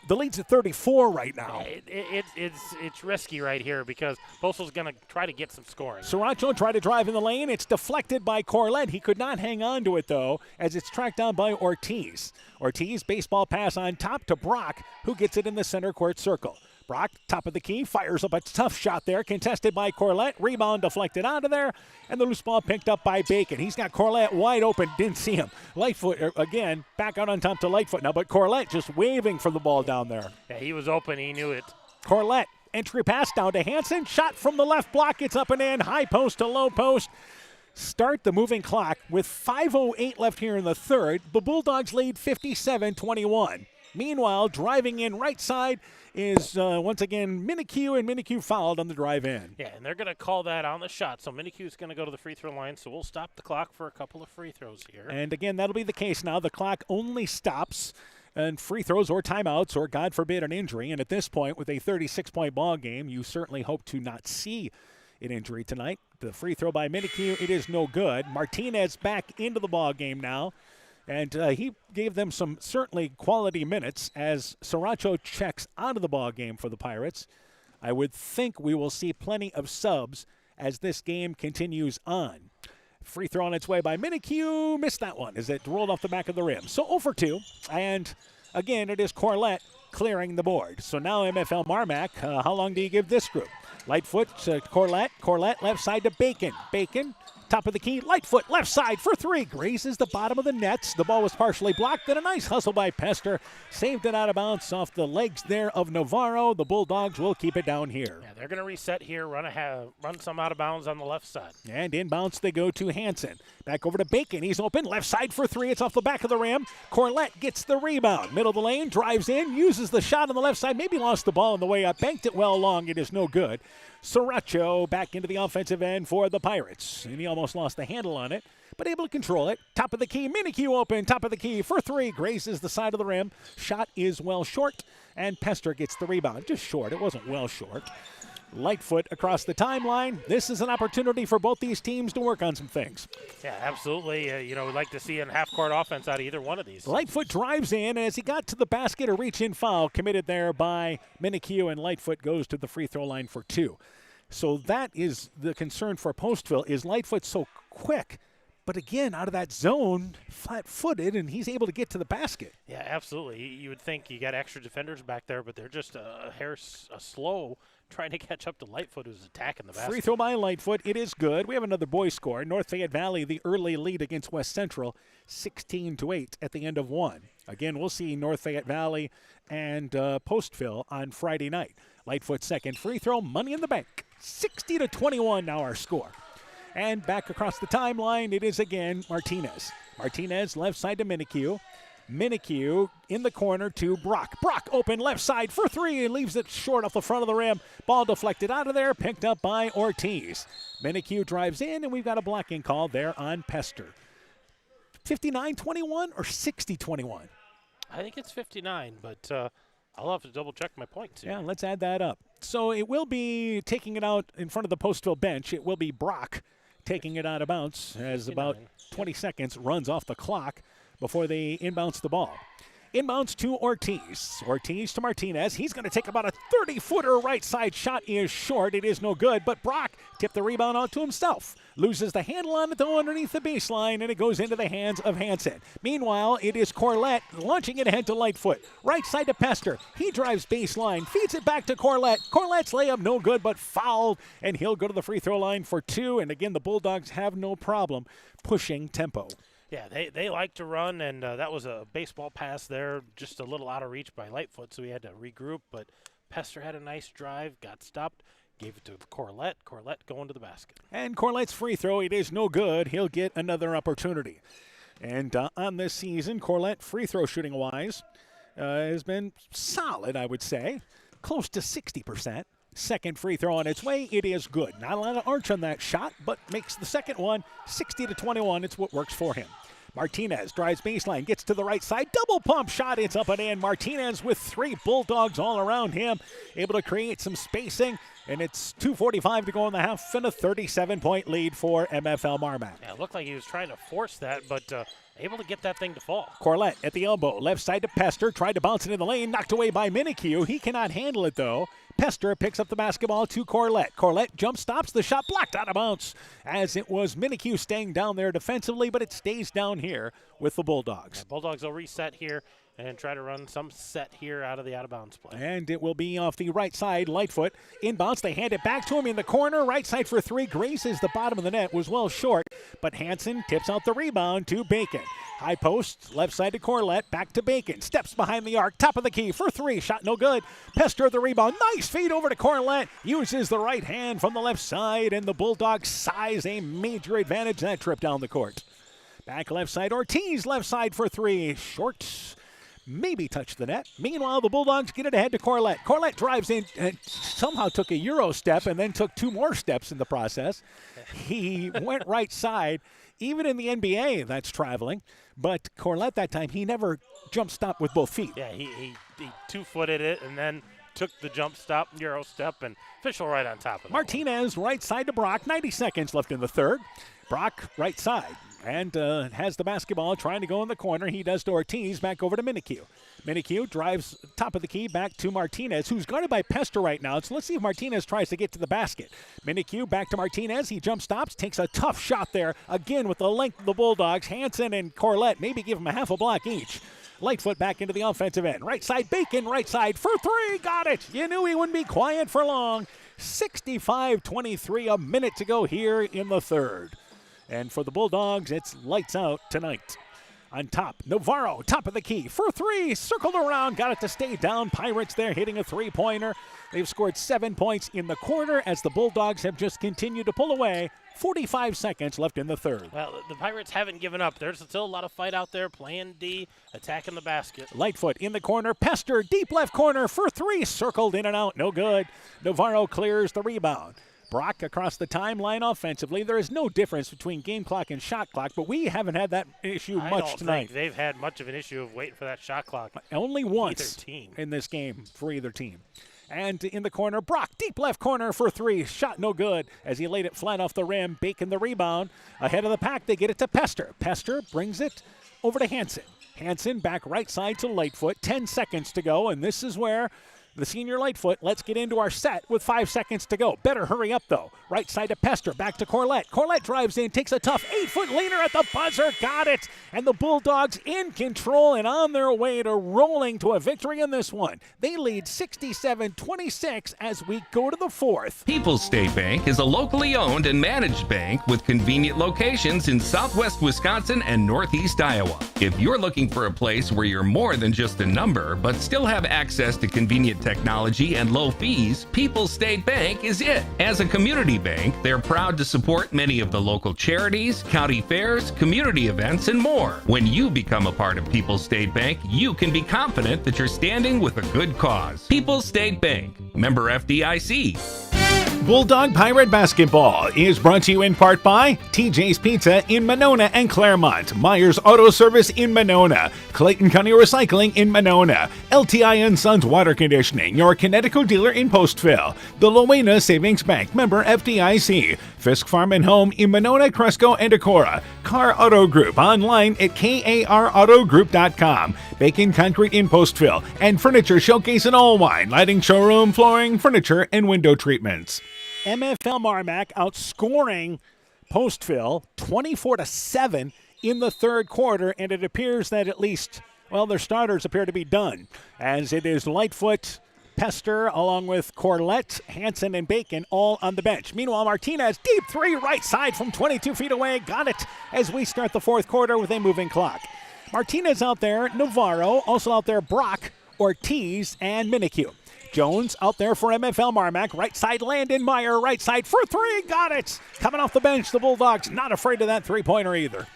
The lead's at 34 right now. It's risky right here because Postville's going to try to get some scoring. Sriracha tried to drive in the lane. It's deflected by Corlett. He could not hang on to it, though, as it's tracked down by Ortiz. Ortiz, baseball pass on top to Brock, who gets it in the center court circle. Brock, top of the key, fires up a tough shot there, contested by Corlett. Rebound deflected out of there, and the loose ball picked up by Bacon. He's got Corlett wide open, didn't see him. Lightfoot, again, back out on top to Lightfoot now, but Corlett just waving for the ball down there. Yeah, he was open. He knew it. Corlett, entry pass down to Hansen. Shot from the left block. It's up and in. High post to low post. Start the moving clock with 5:08 left here in the third. The Bulldogs lead 57-21. Meanwhile, driving in right side is once again Minikue, and Minikue fouled on the drive in. Yeah, and they're going to call that on the shot. So Minicue's going to go to the free throw line, so we'll stop the clock for a couple of free throws here. And again, that'll be the case now. The clock only stops and free throws or timeouts or, God forbid, an injury. And at this point, with a 36-point ball game, you certainly hope to not see an injury tonight. The free throw by Minikue, it is no good. Martinez back into the ball game now. And he gave them some certainly quality minutes as Sriracha checks out of the ball game for the Pirates. I would think we will see plenty of subs as this game continues on. Free throw on its way by Minikue. Missed that one as it rolled off the back of the rim. So 0 for 2. And again, it is Corlett clearing the board. So now MFL MarMac, how long do you give this group? Lightfoot, Corlett. Corlett left side to Bacon. Bacon. Top of the key, Lightfoot, left side for 3. Grazes the bottom of the nets. The ball was partially blocked. Then a nice hustle by Pester. Saved it out of bounds off the legs there of Navarro. The Bulldogs will keep it down here. Yeah, they're going to reset here, run some out of bounds on the left side. And inbounds they go to Hansen. Back over to Bacon. He's open. Left side for 3. It's off the back of the rim. Corlett gets the rebound. Middle of the lane, drives in, uses the shot on the left side. Maybe lost the ball on the way up. Banked it well long. It is no good. Sriracha back into the offensive end for the Pirates. And he almost lost the handle on it, but able to control it. Top of the key, Minikue open. Top of the key for 3. Grazes the side of the rim. Shot is well short, and Pester gets the rebound. Just short. It wasn't well short. Lightfoot across the timeline. This is an opportunity for both these teams to work on some things. Yeah, absolutely. We'd like to see a half-court offense out of either one of these. Lightfoot drives in, and as he got to the basket, a reach-in foul committed there by Minikue, and Lightfoot goes to the free throw line for 2. So that is the concern for Postville, is Lightfoot so quick. But again, out of that zone, flat-footed, and he's able to get to the basket. Yeah, absolutely. You would think you got extra defenders back there, but they're just a hair slow trying to catch up to Lightfoot, who's attacking the basket. Free throw by Lightfoot. It is good. We have another boys score. North Fayette Valley, the early lead against West Central, 16-8 at the end of 1. Again, we'll see North Fayette Valley and Postville on Friday night. Lightfoot's second free throw, money in the bank. 60-21 now our score. And back across the timeline, it is again Martinez. Martinez left side to Minikue. Minikue in the corner to Brock. Brock open left side for 3 and leaves it short off the front of the rim. Ball deflected out of there, picked up by Ortiz. Minikue drives in, and we've got a blocking call there on Pester. 59-21 or 60-21? I think it's 59, but I'll have to double-check my points here. Yeah, let's add that up. So it will be taking it out in front of the Postville bench. It will be Brock taking it out of bounds as 59. About 20 seconds runs off the clock before they inbounce the ball. Inbounds to Ortiz. Ortiz to Martinez. He's going to take about a 30-footer right side shot. Is short. It is no good, but Brock tipped the rebound out to himself. Loses the handle on it, though, underneath the baseline, and it goes into the hands of Hansen. Meanwhile, it is Corlett launching it ahead to Lightfoot. Right side to Pester. He drives baseline, feeds it back to Corlett. Corlett's layup no good, but fouled, and he'll go to the free throw line for 2. And again, the Bulldogs have no problem pushing tempo. Yeah, they like to run, and that was a baseball pass there, just a little out of reach by Lightfoot, so he had to regroup. But Pester had a nice drive, got stopped, Gave it to Corlett. Corlett going to the basket. And Corlett's free throw, it is no good. He'll get another opportunity. And on this season, Corlett, free throw shooting-wise, has been solid, I would say. Close to 60%. Second free throw on its way. It is good. Not a lot of arch on that shot, but makes the second one 60-21. It's what works for him. Martinez drives baseline, gets to the right side, double pump shot, it's up and in. Martinez with 3 Bulldogs all around him, able to create some spacing, and it's 2:45 to go in the half and a 37-point lead for MFL MarMac. Yeah, it looked like he was trying to force that, but able to get that thing to fall. Corlett at the elbow, left side to Pester, tried to bounce it in the lane, knocked away by Minikue. He cannot handle it though. Pester picks up the basketball to Corlett. Corlett jump stops, the shot blocked out of bounds as it was Minikue staying down there defensively, but it stays down here with the Bulldogs. Yeah, Bulldogs will reset here and try to run some set here out of the out-of-bounds play. And it will be off the right side. Lightfoot inbounds. They hand it back to him in the corner. Right side for 3. Grazes the bottom of the net. Was well short, but Hansen tips out the rebound to Bacon. High post, left side to Corlett. Back to Bacon. Steps behind the arc. Top of the key for 3. Shot no good. Pester the rebound. Nice feed over to Corlett. Uses the right hand from the left side, and the Bulldogs size a major advantage that trip down the court. Back left side. Ortiz left side for 3. Short. Maybe touched the net. Meanwhile, the Bulldogs get it ahead to Corlett. Corlett drives in and somehow took a Euro step and then took 2 more steps in the process. He went right side. Even in the NBA, that's traveling. But Corlett that time, he never jump stopped with both feet. Yeah, he 2-footed it and then took the jump stop, Euro step, and official right on top of it. Martinez right side to Brock. 90 seconds left in the third. Brock right side. And has the basketball, trying to go in the corner. He does to Ortiz, back over to Minikue. Minikue drives top of the key back to Martinez, who's guarded by Pester right now. So let's see if Martinez tries to get to the basket. Minikue back to Martinez. He jump stops, takes a tough shot there. Again with the length of the Bulldogs. Hansen and Corlett maybe give him a half a block each. Lightfoot back into the offensive end. Right side, Bacon, right side for 3. Got it. You knew he wouldn't be quiet for long. 65-23, a minute to go here in the third. And for the Bulldogs, it's lights out tonight. On top, Navarro, top of the key for 3. Circled around, got it to stay down. Pirates there hitting a 3-pointer. They've scored 7 points in the quarter as the Bulldogs have just continued to pull away. 45 seconds left in the third. Well, the Pirates haven't given up. There's still a lot of fight out there, playing D, attacking the basket. Lightfoot in the corner. Pester, deep left corner for 3. Circled in and out, no good. Navarro clears the rebound. Brock across the timeline offensively. There is no difference between game clock and shot clock, but we haven't had that issue much tonight. I don't think they've had much of an issue of waiting for that shot clock. Only once in this game for either team. And in the corner, Brock, deep left corner for 3. Shot no good as he laid it flat off the rim. Bacon the rebound. Ahead of the pack, they get it to Pester. Pester brings it over to Hansen. Hansen back right side to Lightfoot. 10 seconds to go, and this is where the senior Lightfoot, let's get into our set with 5 seconds to go. Better hurry up, though. Right side to Pester, back to Corlett. Corlett drives in, takes a tough 8-foot leaner at the buzzer. Got it. And the Bulldogs in control and on their way to rolling to a victory in this one. They lead 67-26 as we go to the fourth. People's State Bank is a locally owned and managed bank with convenient locations in southwest Wisconsin and northeast Iowa. If you're looking for a place where you're more than just a number, but still have access to convenient technology and low fees, People's State Bank is it. As a community bank, they're proud to support many of the local charities, county fairs, community events, and more. When you become a part of People's State Bank, you can be confident that you're standing with a good cause. People's State Bank, member FDIC. Bulldog Pirate Basketball is brought to you in part by TJ's Pizza in Monona and Claremont, Myers Auto Service in Monona, Clayton County Recycling in Monona, LTI & Sons Water Conditioning, your Connecticut dealer in Postville, the Lowena Savings Bank, member FDIC, Fisk Farm and Home in Monona, Cresco, and Decorah, Car Auto Group online at karautogroup.com, Bacon Concrete in Postville, and Furniture Showcase in Allwine, lighting showroom, flooring, furniture, and window treatments. MFL MarMac outscoring Postville 24-7 in the third quarter, and it appears that at least, well, their starters appear to be done, as it is Lightfoot, Pester, along with Corlett, Hansen, and Bacon all on the bench. Meanwhile, Martinez, deep 3, right side from 22 feet away, got it as we start the fourth quarter with a moving clock. Martinez out there, Navarro, also out there Brock, Ortiz, and Minikue. Jones out there for MFL MarMac. Right side, Landon Meyer. Right side for three. Got it. Coming off the bench, the Bulldogs not afraid of that three-pointer either.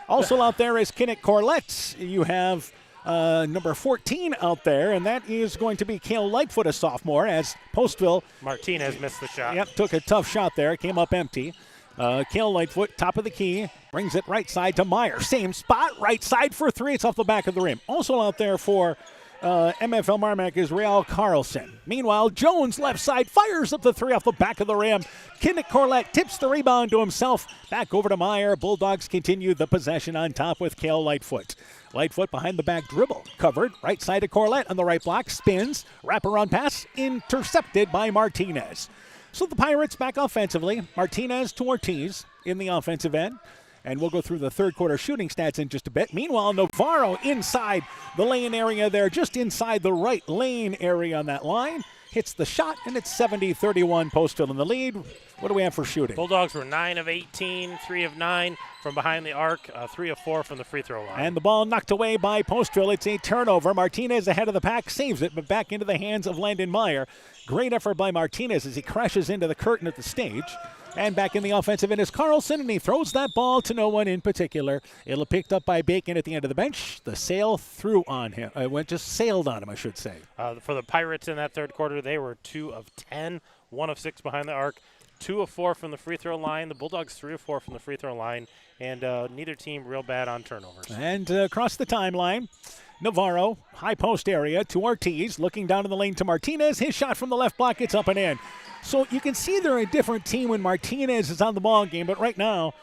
Also out there is Kinnick Corlett. You have number 14 out there, and that is going to be Cale Lightfoot, a sophomore, as Postville. Martinez missed the shot. Yep, took a tough shot there. Came up empty. Cale Lightfoot, top of the key, brings it right side to Meyer. Same spot, right side for three. It's off the back of the rim. Also out there for MFL MarMac is Real Carlson. Meanwhile, Jones, left side, fires up the three off the back of the rim. Kinnick Corlett tips the rebound to himself. Back over to Meyer. Bulldogs continue the possession on top with Cale Lightfoot. Lightfoot behind the back dribble. Covered, right side to Corlett on the right block. Spins, wraparound pass, intercepted by Martinez. So the Pirates back offensively. Martinez to Ortiz in the offensive end. And we'll go through the third quarter shooting stats in just a bit. Meanwhile, Navarro inside the lane area there, just inside the right lane area on that line. Hits the shot, and it's 70-31, Postville in the lead. What do we have for shooting? Bulldogs were 9 of 18, 3 of 9 from behind the arc, 3 of 4 from the free throw line. And the ball knocked away by Postville. It's a turnover. Martinez ahead of the pack, saves it, but back into the hands of Landon Meyer. Great effort by Martinez as he crashes into the curtain at the stage. And back in the offensive end is Carlson, and he throws that ball to no one in particular. It'll be picked up by Bacon at the end of the bench. The sail threw on him. Sailed on him, I should say. For the Pirates in that third quarter, they were 2 of 10, 1 of 6 behind the arc, 2 of 4 from the free throw line. The Bulldogs 3 of 4 from the free throw line, and neither team real bad on turnovers. And across the timeline, Navarro, high post area to Ortiz, looking down in the lane to Martinez. His shot from the left block gets up and in. So you can see they're a different team when Martinez is on the ball game, but right now,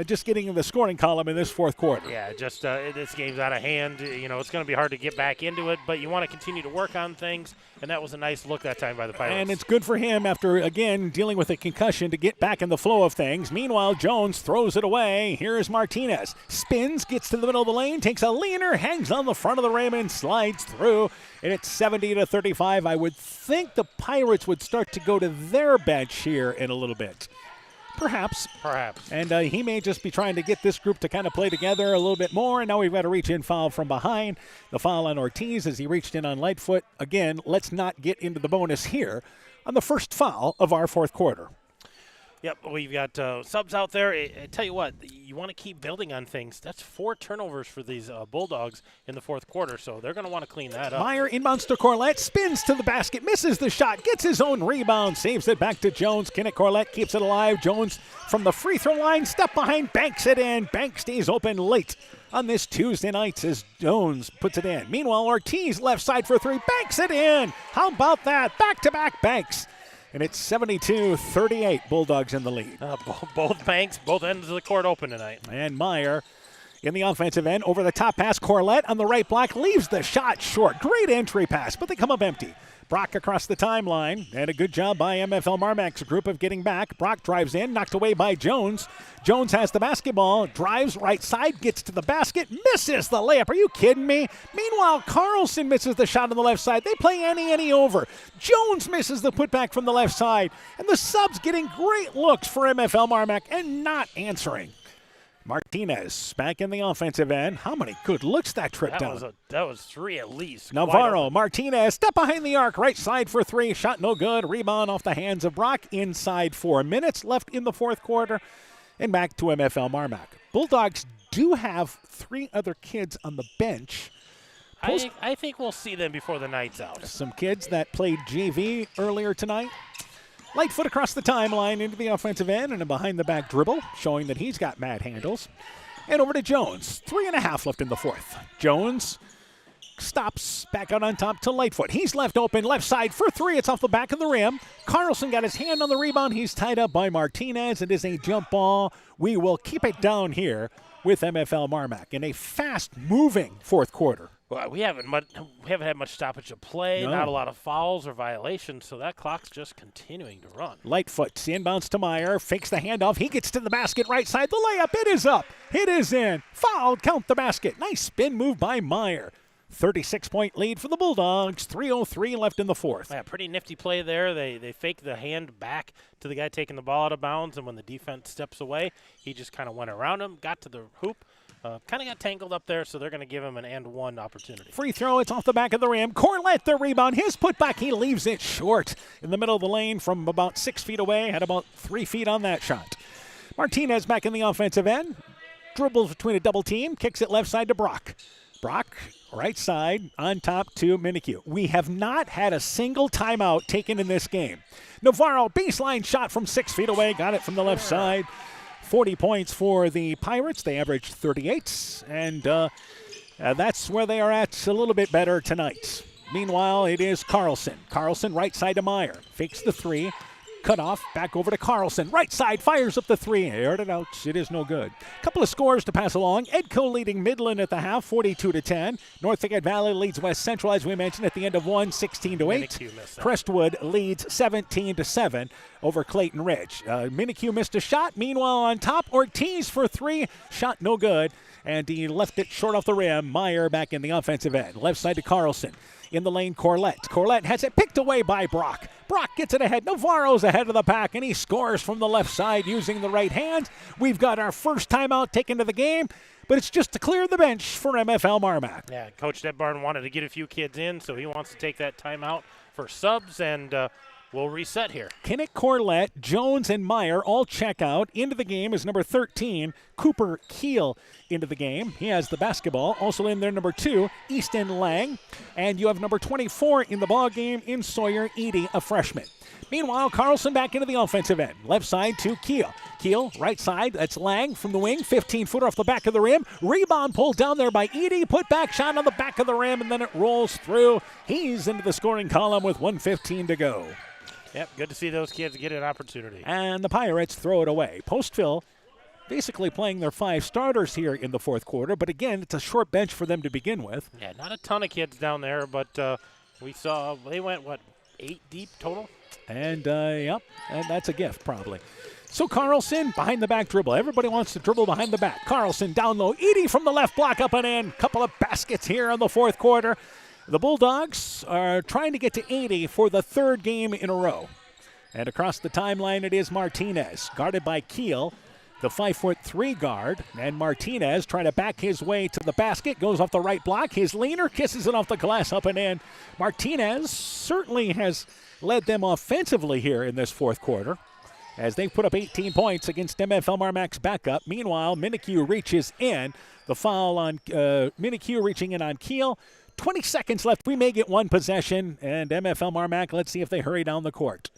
just getting in the scoring column in this fourth quarter. Yeah, just this game's out of hand. You know, it's going to be hard to get back into it, but you want to continue to work on things, and that was a nice look that time by the Pirates. And it's good for him after, again, dealing with a concussion to get back in the flow of things. Meanwhile, Jones throws it away. Here's Martinez. Spins, gets to the middle of the lane, takes a leaner, hangs on the front of the rim, and slides through. And it's 70-35. I would think the Pirates would start to go to their bench here in a little bit. Perhaps. And he may just be trying to get this group to kind of play together a little bit more. And now we've got a reach-in foul from behind. The foul on Ortiz as he reached in on Lightfoot. Again, let's not get into the bonus here on the first foul of our fourth quarter. Yep, we've got subs out there. I tell you what, you want to keep building on things. That's 4 turnovers for these Bulldogs in the fourth quarter, so they're going to want to clean that up. Meyer inbounds to Corlett, spins to the basket, misses the shot, gets his own rebound, saves it back to Jones. Kinnick Corlett keeps it alive. Jones from the free throw line, step behind, banks it in. Bank stays open late on this Tuesday night as Jones puts it in. Meanwhile, Ortiz left side for 3, banks it in. How about that? Back-to-back banks. And it's 72-38, Bulldogs in the lead. Both banks, both ends of the court open tonight. And Meyer in the offensive end, over the top pass, Corlett on the right block, leaves the shot short. Great entry pass, but they come up empty. Brock across the timeline, and a good job by MFL MarMac's group of getting back. Brock drives in, knocked away by Jones. Jones has the basketball, drives right side, gets to the basket, misses the layup. Are you kidding me? Meanwhile, Carlson misses the shot on the left side. They play any over. Jones misses the putback from the left side, and the subs getting great looks for MFL MarMac and not answering. Martinez back in the offensive end. How many good looks that trip down? That was 3 at least. Navarro, Martinez, step behind the arc, right side for 3. Shot no good. Rebound off the hands of Brock. Inside 4 minutes left in the fourth quarter. And back to MFL MarMac. Bulldogs do have 3 other kids on the bench. I think we'll see them before the night's out. Some kids that played JV earlier tonight. Lightfoot across the timeline into the offensive end and a behind-the-back dribble, showing that he's got mad handles. And over to Jones. 3.5 left in the fourth. Jones stops back out on top to Lightfoot. He's left open, left side for 3. It's off the back of the rim. Carlson got his hand on the rebound. He's tied up by Martinez. It is a jump ball. We will keep it down here with MFL MarMac in a fast-moving fourth quarter. Well, we haven't had much stoppage of play, not a lot of fouls or violations, so that clock's just continuing to run. Lightfoot inbounds to Meyer, fakes the handoff. He gets to the basket right side. The layup, it is up. It is in. Fouled, count the basket. Nice spin move by Meyer. 36-point lead for the Bulldogs. 3:03 left in the fourth. Yeah, pretty nifty play there. They fake the hand back to the guy taking the ball out of bounds, and when the defense steps away, he just kind of went around him, got to the hoop, kind of got tangled up there, so they're going to give him an and one opportunity. Free throw, it's off the back of the rim. Corlett the rebound, his putback, he leaves it short in the middle of the lane from about 6 feet away, had about 3 feet on that shot. Martinez back in the offensive end, dribbles between a double team, kicks it left side to Brock. Brock, right side, on top to Minikue. We have not had a single timeout taken in this game. Navarro, baseline shot from 6 feet away, got it from the left side. 40 points for the Pirates. They averaged 38, and that's where they are at, a little bit better tonight. Meanwhile, it is Carlson. Carlson, right side to Meyer. Fakes the three. Cut off, back over to Carlson. Right side, fires up the three. Aired it out. It is no good. Couple of scores to pass along. Edco leading Midland at the half, 42-10. North Fayette Valley leads West Central, as we mentioned, at the end of one, 16-8. Crestwood leads 17-7 over Clayton Ridge. Minikue missed a shot. Meanwhile, on top, Ortiz for three. Shot no good, and he left it short off the rim. Meyer back in the offensive end. Left side to Carlson. In the lane, Corlett. Corlett has it picked away by Brock. Brock gets it ahead. Navarro's ahead of the pack, and he scores from the left side using the right hand. We've got our first timeout taken to the game, but it's just to clear the bench for MFL MarMac. Yeah, Coach Detbarn wanted to get a few kids in, so he wants to take that timeout for subs, and we'll reset here. Kinnick, Corlett, Jones, and Meyer all check out. Into the game is number 13, Cooper Keel, into the game. He has the basketball. Also in there, number 2, Easton Lang. And you have number 24 in the ball game in Sawyer Edie, a freshman. Meanwhile, Carlson back into the offensive end. Left side to Keel. Keel, right side, that's Lang from the wing. 15-footer off the back of the rim. Rebound pulled down there by Edie. Put back shot on the back of the rim, and then it rolls through. He's into the scoring column with 1:15 to go. Yep, good to see those kids get an opportunity. And the Pirates throw it away. Postville basically playing their 5 starters here in the fourth quarter, but again, it's a short bench for them to begin with. Yeah, not a ton of kids down there, but we saw they went, 8 deep total? And, yep, and that's a gift probably. So Carlson, behind the back dribble. Everybody wants to dribble behind the back. Carlson down low. Edie from the left block up and in. Couple of baskets here in the fourth quarter. The Bulldogs are trying to get to 80 for the third game in a row. And across the timeline, it is Martinez, guarded by Keel, the 5'3" guard. And Martinez trying to back his way to the basket, goes off the right block. His leaner kisses it off the glass up and in. Martinez certainly has led them offensively here in this fourth quarter, as they put up 18 points against MFL MarMac's backup. Meanwhile, Minikue reaches in. The foul on Minikue reaching in on Keel. 20 seconds left. We may get one possession, and MFL MarMac, let's see if they hurry down the court.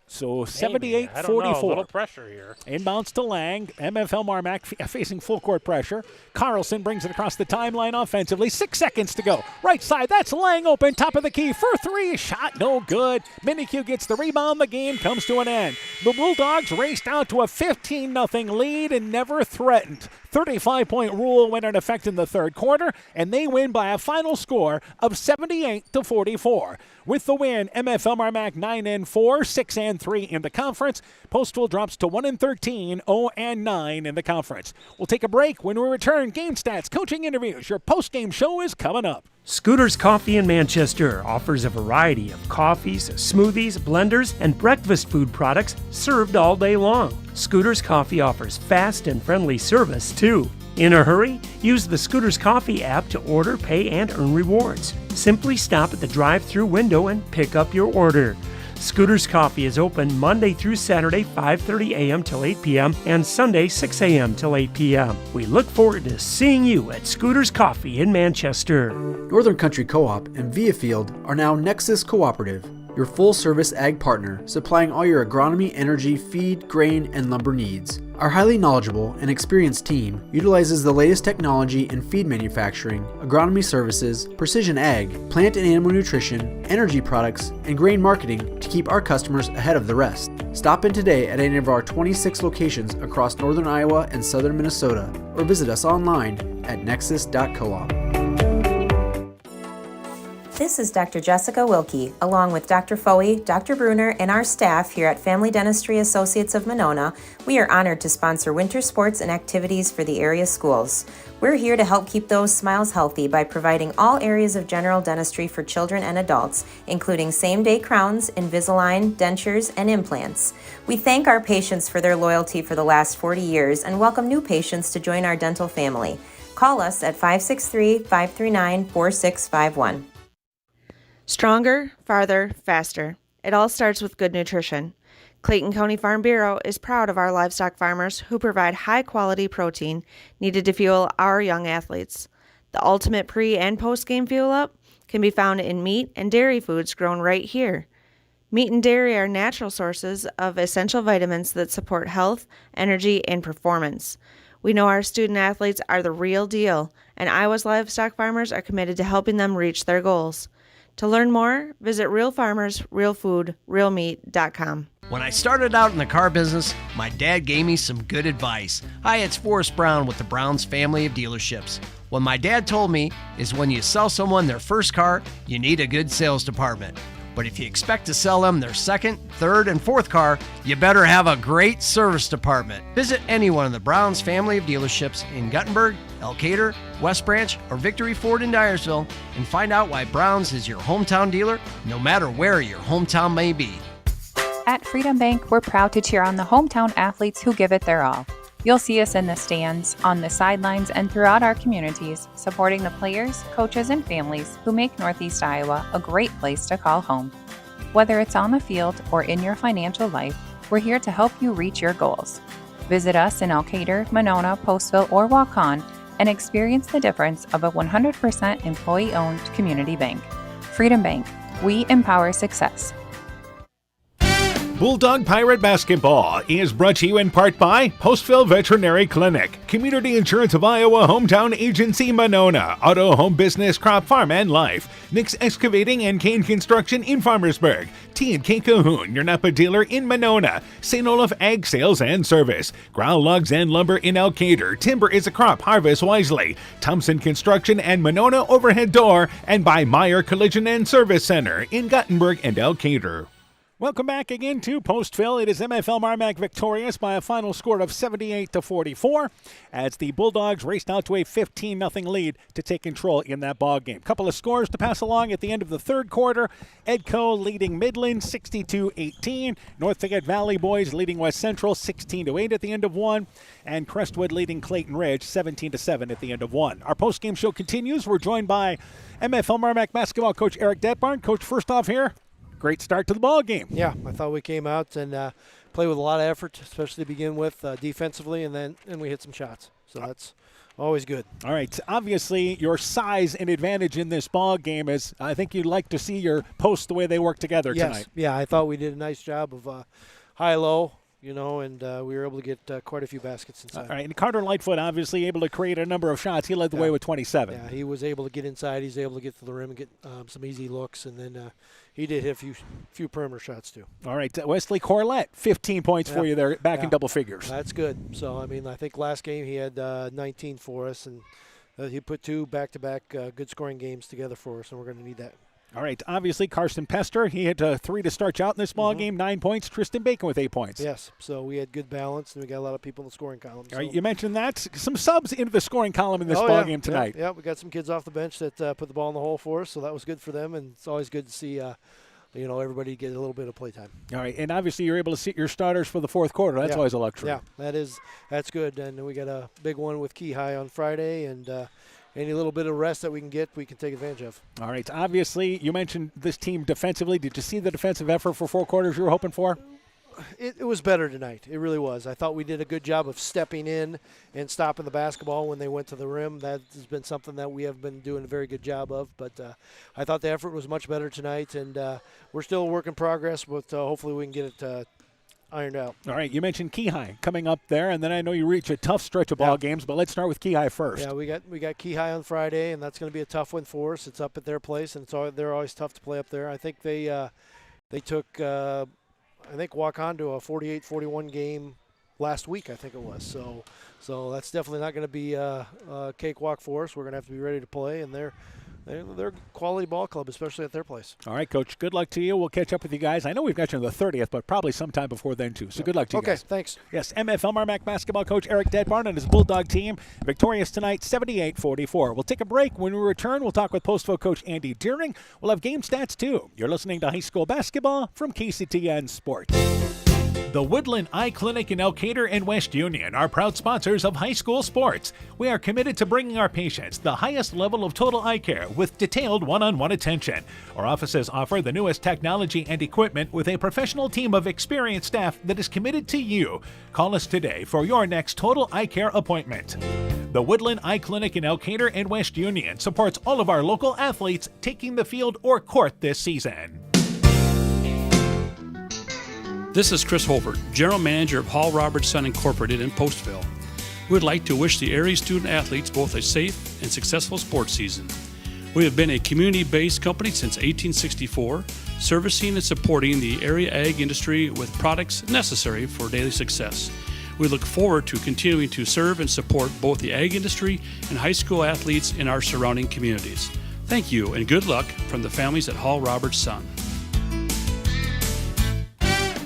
So 78-44. A little pressure here. Inbounds to Lang. MFL MarMac facing full court pressure. Carlson brings it across the timeline offensively. 6 seconds to go. Right side, that's Lang open. Top of the key for three. Shot no good. Minikue gets the rebound. The game comes to an end. The Bulldogs raced out to a 15-0 lead and never threatened. 35-point rule went into effect in the third quarter, and they win by a final score of 78-44. With the win, MFL MarMac 9-4, 6-3 in the conference. Postville drops to 1-13, 0-9 in the conference. We'll take a break. When we return, game stats, coaching interviews. Your post-game show is coming up. Scooters Coffee in Manchester offers a variety of coffees, smoothies, blenders, and breakfast food products served all day long. Scooters Coffee offers fast and friendly service, too. In a hurry? Use the Scooters Coffee app to order, pay, and earn rewards. Simply stop at the drive-thru window and pick up your order. Scooters Coffee is open Monday through Saturday, 5:30 a.m. till 8 p.m. and Sunday, 6 a.m. till 8 p.m. We look forward to seeing you at Scooters Coffee in Manchester. Northern Country Co-op and Viafield are now Nexus Cooperative, your full-service ag partner supplying all your agronomy, energy, feed, grain, and lumber needs. Our highly knowledgeable and experienced team utilizes the latest technology in feed manufacturing, agronomy services, precision ag, plant and animal nutrition, energy products, and grain marketing to keep our customers ahead of the rest. Stop in today at any of our 26 locations across northern Iowa and southern Minnesota, or visit us online at nexus.coop. This is Dr. Jessica Wilkie, along with Dr. Foey, Dr. Bruner, and our staff here at Family Dentistry Associates of Monona. We are honored to sponsor winter sports and activities for the area schools. We're here to help keep those smiles healthy by providing all areas of general dentistry for children and adults, including same-day crowns, Invisalign, dentures, and implants. We thank our patients for their loyalty for the last 40 years and welcome new patients to join our dental family. Call us at 563-539-4651. Stronger, farther, faster. It all starts with good nutrition. Clayton County Farm Bureau is proud of our livestock farmers who provide high-quality protein needed to fuel our young athletes. The ultimate pre- and post-game fuel-up can be found in meat and dairy foods grown right here. Meat and dairy are natural sources of essential vitamins that support health, energy, and performance. We know our student athletes are the real deal, and Iowa's livestock farmers are committed to helping them reach their goals. To learn more, visit realfarmersrealfoodrealmeat.com. When I started out in the car business, my dad gave me some good advice. Hi, it's Forrest Brown with the Brown's family of dealerships. What my dad told me is when you sell someone their first car, you need a good sales department. But if you expect to sell them their second, third, and fourth car, you better have a great service department. Visit any one of the Brown's family of dealerships in Guttenberg, Elkader, West Branch, or Victory Ford in Dyersville and find out why Brown's is your hometown dealer, no matter where your hometown may be. At Freedom Bank, we're proud to cheer on the hometown athletes who give it their all. You'll see us in the stands, on the sidelines, and throughout our communities, supporting the players, coaches, and families who make Northeast Iowa a great place to call home. Whether it's on the field or in your financial life, we're here to help you reach your goals. Visit us in Elkader, Monona, Postville, or Waukon and experience the difference of a 100% employee-owned community bank. Freedom Bank. We empower success. Bulldog Pirate Basketball is brought to you in part by Postville Veterinary Clinic, Community Insurance of Iowa Hometown Agency Monona, Auto Home Business Crop Farm and Life, Nick's Excavating and Kane Construction in Farmersburg, T&K Cahoon, your Napa dealer in Monona, St. Olaf Ag Sales and Service, Growl Logs and Lumber in Elkader, Timber is a Crop, Harvest Wisely, Thompson Construction and Monona Overhead Door, and by Meyer Collision and Service Center in Guttenberg and Elkader. Welcome back again to Postville. It is MFL MarMac victorious by a final score of 78-44 as the Bulldogs raced out to a 15-0 lead to take control in that ball game. Couple of scores to pass along at the end of the third quarter. Edco leading Midland 62-18. North Fayette Valley boys leading West Central 16-8 at the end of one. And Crestwood leading Clayton Ridge 17-7 at the end of one. Our postgame show continues. We're joined by MFL MarMac basketball coach Eric Detbarn. Coach, first off here, great start to the ball game. Yeah, I thought we came out and played with a lot of effort, especially to begin with defensively, and we hit some shots. So that's always good. All right. Obviously, your size and advantage in this ball game is I think you'd like to see your posts the way they work together tonight. Yeah, I thought we did a nice job of high-low. And we were able to get quite a few baskets inside. All right, and Carter Lightfoot obviously able to create a number of shots. He led the way with 27. Yeah, he was able to get inside. He's able to get to the rim and get some easy looks, and then he did hit a few perimeter shots too. All right, Wesley Corlett, 15 points for you there, back in double figures. That's good. So, I think last game he had 19 for us, and he put two back-to-back good scoring games together for us, and we're going to need that. All right, obviously Carson Pester, he hit 3 to start you out in this ball game, 9 points. Tristan Bacon with 8 points. Yes, so we had good balance, and we got a lot of people in the scoring column. All right, you mentioned that. Some subs into the scoring column in this ball game tonight. Yeah, we got some kids off the bench that put the ball in the hole for us, so that was good for them, and it's always good to see everybody get a little bit of playtime. All right, and obviously you're able to sit your starters for the fourth quarter. That's always a luxury. Yeah, that's good, and we got a big one with Key High on Friday, and any little bit of rest that we can get, we can take advantage of. All right. Obviously, you mentioned this team defensively. Did you see the defensive effort for 4 quarters you were hoping for? It was better tonight. It really was. I thought we did a good job of stepping in and stopping the basketball when they went to the rim. That has been something that we have been doing a very good job of. But I thought the effort was much better tonight, and we're still a work in progress, but hopefully we can get it ironed out. All right, you mentioned Key High coming up there, and then I know you reach a tough stretch of ball games, but let's start with Key High first. Yeah, we got Key High on Friday, and that's going to be a tough one for us. It's up at their place, and they're always tough to play up there. I think they took Waukon to a 48-41 game last week, I think it was. So that's definitely not going to be a cakewalk for us. We're going to have to be ready to play, and they're a quality ball club, especially at their place. All right, Coach, good luck to you. We'll catch up with you guys. I know we've got you on the 30th, but probably sometime before then, too. So good luck to you guys. Okay, thanks. Yes, MFL MarMac basketball coach Eric Dedbarn and his Bulldog team victorious tonight, 78-44. We'll take a break. When we return, we'll talk with Postville coach Andy Deering. We'll have game stats, too. You're listening to high school basketball from KCTN Sports. The Woodland Eye Clinic in Elkader and West Union are proud sponsors of high school sports. We are committed to bringing our patients the highest level of total eye care with detailed one-on-one attention. Our offices offer the newest technology and equipment with a professional team of experienced staff that is committed to you. Call us today for your next total eye care appointment. The Woodland Eye Clinic in Elkader and West Union supports all of our local athletes taking the field or court this season. This is Chris Holbert, General Manager of Hall Roberts Son Incorporated in Postville. We would like to wish the area student athletes both a safe and successful sports season. We have been a community-based company since 1864, servicing and supporting the area ag industry with products necessary for daily success. We look forward to continuing to serve and support both the ag industry and high school athletes in our surrounding communities. Thank you and good luck from the families at Hall Roberts Son.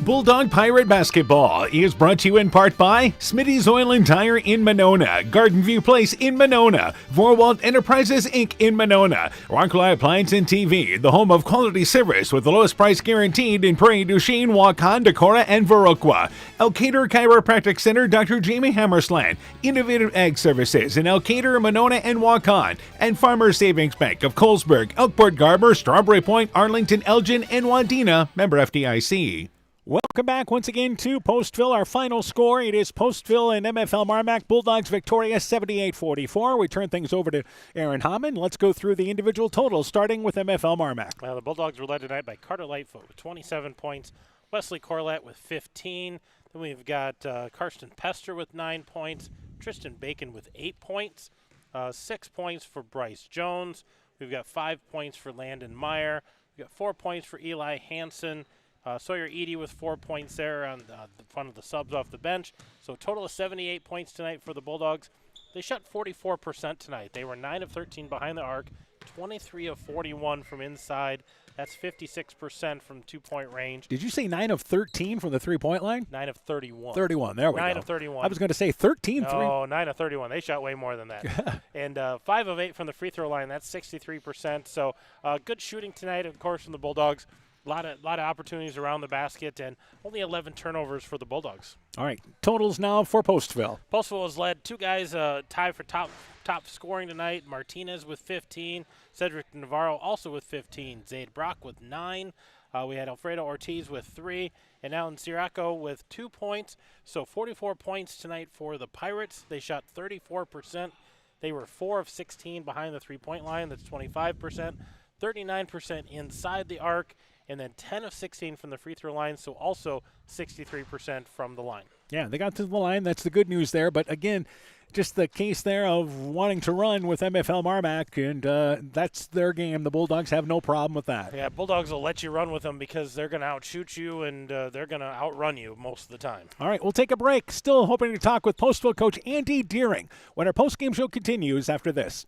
Bulldog Pirate Basketball is brought to you in part by Smitty's Oil and Tire in Monona, Garden View Place in Monona, Vorwald Enterprises Inc. in Monona, Rockaway Appliance and TV, the home of quality service with the lowest price guaranteed in Prairie du Chien, Waukon, Decorah, and Viroqua, Elkader Chiropractic Center, Dr. Jamie Hammersland, Innovative Ag Services in Elkader, Monona, and Waukon, and Farmers Savings Bank of Colesburg, Elkport, Garber, Strawberry Point, Arlington, Elgin, and Wadena, member FDIC. Welcome back once again to Postville. Our final score, it is Postville and MFL MarMac. Bulldogs victorious 78-44. We turn things over to Aaron Hammond. Let's go through the individual totals, starting with MFL MarMac. The Bulldogs were led tonight by Carter Lightfoot with 27 points, Wesley Corlett with 15. Then we've got Karsten Pester with 9 points, Tristan Bacon with 8 points, 6 points for Bryce Jones. We've got 5 points for Landon Meyer. We've got 4 points for Eli Hansen. Sawyer Edie with 4 points there on the front of the subs off the bench. So a total of 78 points tonight for the Bulldogs. They shot 44% tonight. They were 9 of 13 behind the arc, 23 of 41 from inside. That's 56% from two-point range. Did you say 9 of 13 from the three-point line? 9 of 31. 31, there we go. 9 of 31. I was going to say 13. No, 9 of 31. They shot way more than that. And 5 of 8 from the free throw line. That's 63%. So good shooting tonight, of course, from the Bulldogs. A lot of opportunities around the basket, and only 11 turnovers for the Bulldogs. All right, totals now for Postville. Postville has led two guys tied for top scoring tonight. Martinez with 15, Cedric Navarro also with 15, Zaid Brock with 9. We had Alfredo Ortiz with 3, and Alan Siracco with 2 points. So 44 points tonight for the Pirates. They shot 34%. They were 4 of 16 behind the three-point line. That's 25%. 39% inside the arc. And then 10 of 16 from the free throw line, so also 63% from the line. Yeah, they got to the line. That's the good news there. But, again, just the case there of wanting to run with MFL MarMac, and that's their game. The Bulldogs have no problem with that. Yeah, Bulldogs will let you run with them because they're going to outshoot you, and they're going to outrun you most of the time. All right, we'll take a break. Still hoping to talk with Postville coach Andy Deering when our postgame show continues after this.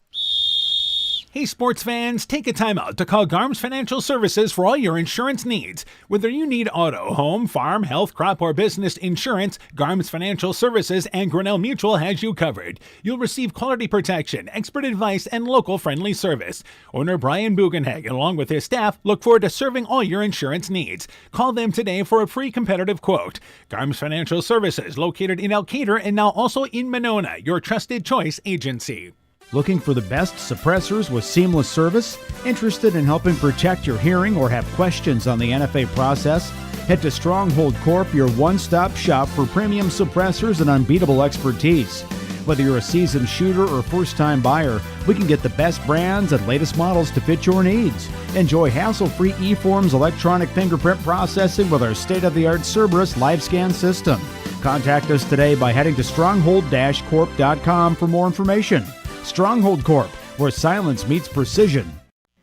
Hey sports fans, take a time out to call Garms Financial Services for all your insurance needs. Whether you need auto, home, farm, health, crop, or business insurance, Garms Financial Services and Grinnell Mutual has you covered. You'll receive quality protection, expert advice, and local friendly service. Owner Brian Bugenhagen, along with his staff, look forward to serving all your insurance needs. Call them today for a free competitive quote. Garms Financial Services, located in Elkader and now also in Monona, your trusted choice agency. Looking for the best suppressors with seamless service? Interested in helping protect your hearing or have questions on the NFA process? Head to Stronghold Corp, your one-stop shop for premium suppressors and unbeatable expertise. Whether you're a seasoned shooter or first-time buyer, we can get the best brands and latest models to fit your needs. Enjoy hassle-free eForms electronic fingerprint processing with our state-of-the-art Cerberus live scan system. Contact us today by heading to stronghold-corp.com for more information. Stronghold Corp, where silence meets precision.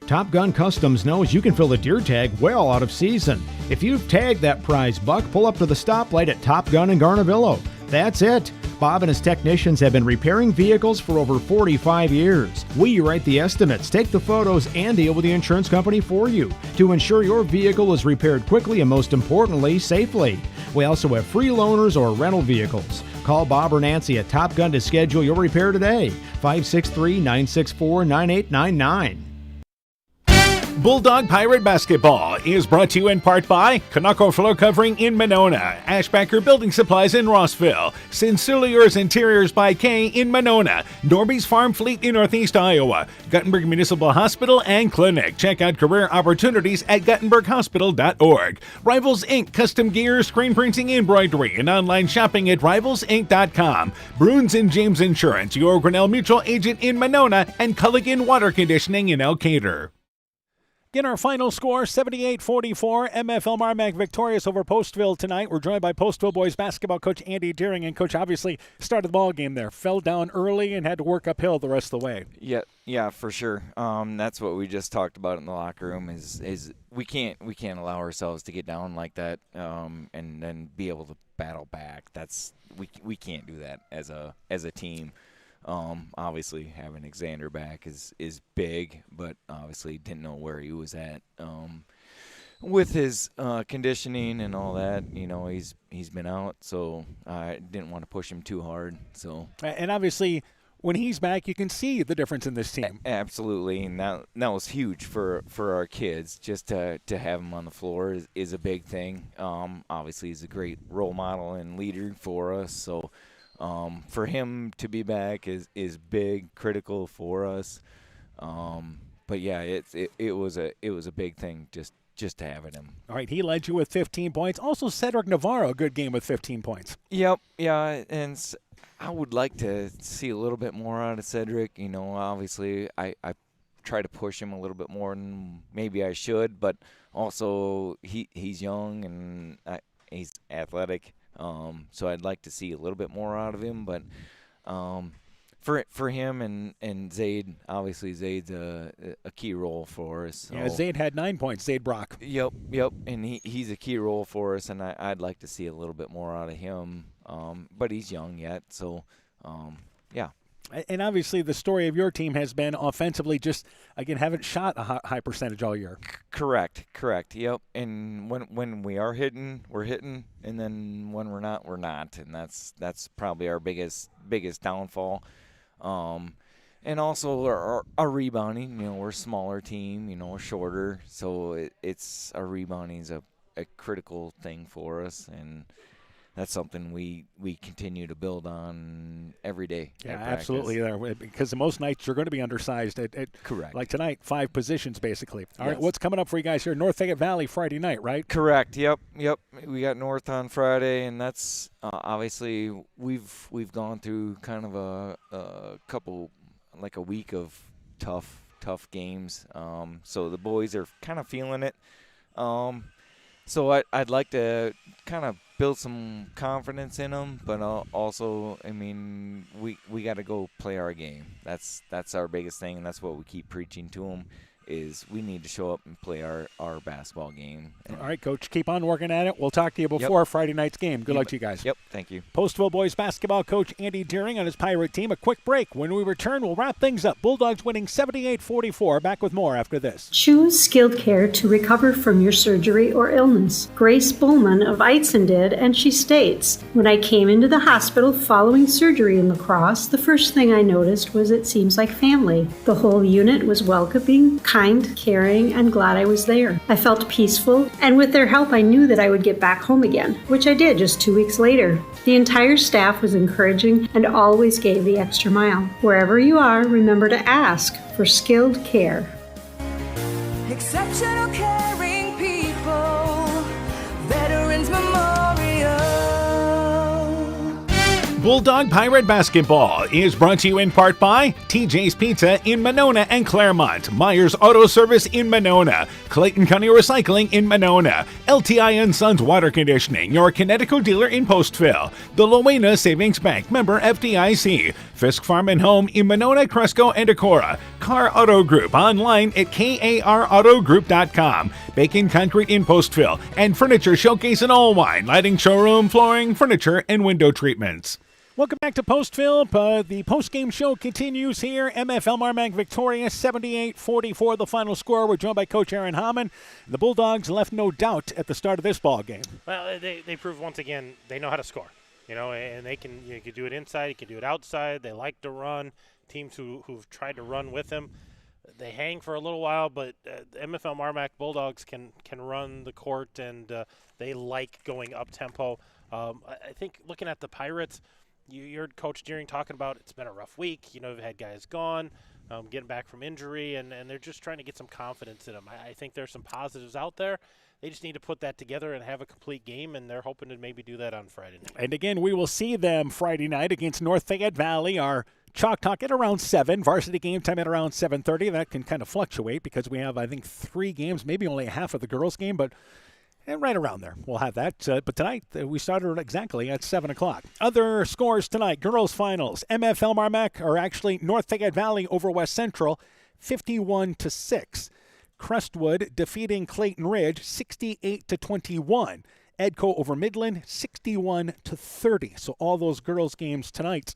Top Gun Customs knows you can fill a deer tag well out of season. If you've tagged that prize buck, pull up to the stoplight at Top Gun in Garnavillo. That's it. Bob and his technicians have been repairing vehicles for over 45 years. We write the estimates, take the photos, and deal with the insurance company for you to ensure your vehicle is repaired quickly and, most importantly, safely. We also have free loaners or rental vehicles. Call Bob or Nancy at Top Gun to schedule your repair today. 563-964-9899. Bulldog Pirate Basketball is brought to you in part by Kanako Floor Covering in Monona, Ashbacker Building Supplies in Rossville, Sincerely Yours Interiors by Kay in Monona, Norby's Farm Fleet in Northeast Iowa, Guttenberg Municipal Hospital and Clinic. Check out career opportunities at guttenberghospital.org. Rivals Inc. Custom Gear, Screen Printing, Embroidery, and online shopping at rivalsinc.com. Bruins and James Insurance, your Grinnell Mutual agent in Monona, and Culligan Water Conditioning in Elkader. In our final score, 78-44, MFL MarMac victorious over Postville tonight. We're joined by Postville boys basketball coach Andy Deering, and coach obviously started the ball game there, fell down early and had to work uphill the rest of the way. Yeah, for sure. That's what we just talked about in the locker room. Is we can't allow ourselves to get down like that, and then be able to battle back. We can't do that as a team. Obviously having Xander back is big, but obviously didn't know where he was at with his conditioning and all that. You know, he's been out, so I didn't want to push him too hard. So, and obviously when he's back, you can see the difference in this team. Absolutely, and that was huge for our kids. Just to have him on the floor is a big thing. Obviously he's a great role model and leader for us. So. For him to be back is big, critical for us. But yeah, it was a big thing just to having him. All right, he led you with 15 points. Also, Cedric Navarro, good game with 15 points. Yep, yeah, and I would like to see a little bit more out of Cedric. You know, obviously I try to push him a little bit more than maybe I should, but also he's young and he's athletic. So I'd like to see a little bit more out of him, but for him and Zaid, obviously Zaid's a key role for us. So. Yeah, Zaid had 9 points, Zaid Brock. Yep, and he's a key role for us, and I'd like to see a little bit more out of him, but he's young yet, so yeah. And obviously the story of your team has been offensively just, again, haven't shot a high percentage all year. Correct. Yep. And when we are hitting, we're hitting, and then when we're not, we're not. And that's probably our biggest downfall. And also our rebounding. You know, we're a smaller team. You know, we're shorter, so it's our rebounding is a critical thing for us, and that's something we continue to build on every day. Yeah, absolutely. Because most nights you're going to be undersized at correct. Like tonight, 5 positions basically. All right, what's coming up for you guys here? North Fayette Valley Friday night, right? Correct. Yep. We got North on Friday, and that's obviously we've gone through kind of a couple, like a week of tough games. So the boys are kind of feeling it. So I'd like to kind of build some confidence in them, but also, I mean, we got to go play our game. That's our biggest thing, and that's what we keep preaching to them, is we need to show up and play our basketball game. All right, Coach, keep on working at it. We'll talk to you before Friday night's game. Good luck to you guys. Yep, thank you. Postville boys basketball coach Andy Deering on his Pirate team. A quick break. When we return, we'll wrap things up. Bulldogs winning 78-44. Back with more after this. Choose skilled care to recover from your surgery or illness. Grace Bullman of Eitzen did, and she states, "When I came into the hospital following surgery in La Crosse, the first thing I noticed was it seems like family. The whole unit was welcoming, kind, caring, and glad I was there. I felt peaceful, and with their help I knew that I would get back home again, which I did just 2 weeks later. The entire staff was encouraging and always gave the extra mile. Wherever you are, remember to ask for skilled care." Exceptional caring people, Veterans Memorial. Bulldog Pirate Basketball is brought to you in part by TJ's Pizza in Monona and Claremont, Myers Auto Service in Monona, Clayton County Recycling in Monona, LTI & Sons Water Conditioning, your Connecticut dealer in Postville, the Loena Savings Bank, member FDIC, Fisk Farm and Home in Monona, Cresco, and Decorah, Car Auto Group online at karautogroup.com, Bacon Concrete in Postville, and Furniture Showcase in Allwine, lighting showroom, flooring, furniture, and window treatments. Welcome back to Postville. The post-game show continues here. MFL MarMac victorious, 78-44 the final score. We're joined by Coach Aaron Hamann. The Bulldogs left no doubt at the start of this ball game. Well, they proved once again they know how to score. And they can do it inside, you can do it outside. They like to run. Teams who've tried to run with them, they hang for a little while, but the MFL MarMac Bulldogs can run the court, and they like going up-tempo. I think looking at the Pirates, you heard Coach Deering talking about it's been a rough week. They've had guys gone, getting back from injury, and they're just trying to get some confidence in them. I think there's some positives out there. They just need to put that together and have a complete game, and they're hoping to maybe do that on Friday night. And again, we will see them Friday night against North Fayette Valley. Our Chalk Talk at around 7, varsity game time at around 7:30. That can kind of fluctuate because we have, I think, 3 games, maybe only half of the girls' game, but right around there. We'll have that. But tonight, we started exactly at 7 o'clock. Other scores tonight, girls' finals. MFL MarMac, or actually North Fayette Valley over West Central, 51-6. Crestwood defeating Clayton Ridge, 68-21. Edco over Midland, 61-30. So all those girls' games tonight,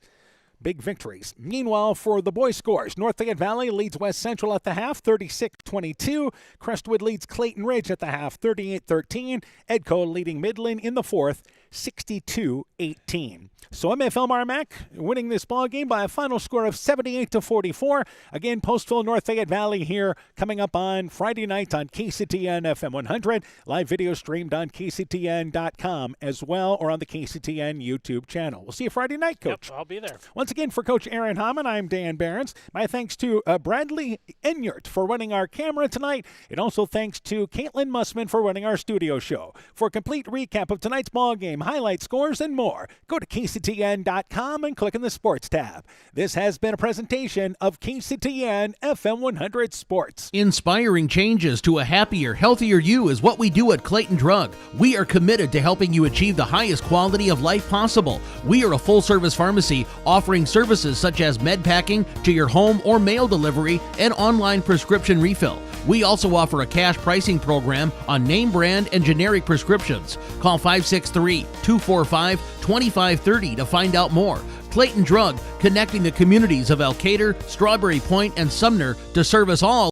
big victories. Meanwhile, for the boys' scores, North Fayette Valley leads West Central at the half, 36-22. Crestwood leads Clayton Ridge at the half, 38-13. Edco leading Midland in the fourth, 62-18. So MFL MarMac winning this ball game by a final score of 78-44. Again, Postville, North Fayette Valley here coming up on Friday night on KCTN FM 100. Live video streamed on KCTN.com as well, or on the KCTN YouTube channel. We'll see you Friday night, Coach. Yep, I'll be there. Once again, for Coach Aaron Hamann, I'm Dan Behrens. My thanks to Bradley Enyart for running our camera tonight, and also thanks to Caitlin Mussman for running our studio show. For a complete recap of tonight's ball game, highlights, scores, and more, go to KCTN.com and click on the Sports tab. This has been a presentation of KCTN FM 100 Sports. Inspiring changes to a happier, healthier you is what we do at Clayton Drug. We are committed to helping you achieve the highest quality of life possible. We are a full-service pharmacy offering services such as med packing to your home or mail delivery and online prescription refill. We also offer a cash pricing program on name brand and generic prescriptions. Call 563-245-2530 to find out more. Clayton Drug, connecting the communities of Elkader, Strawberry Point, and Sumner to service all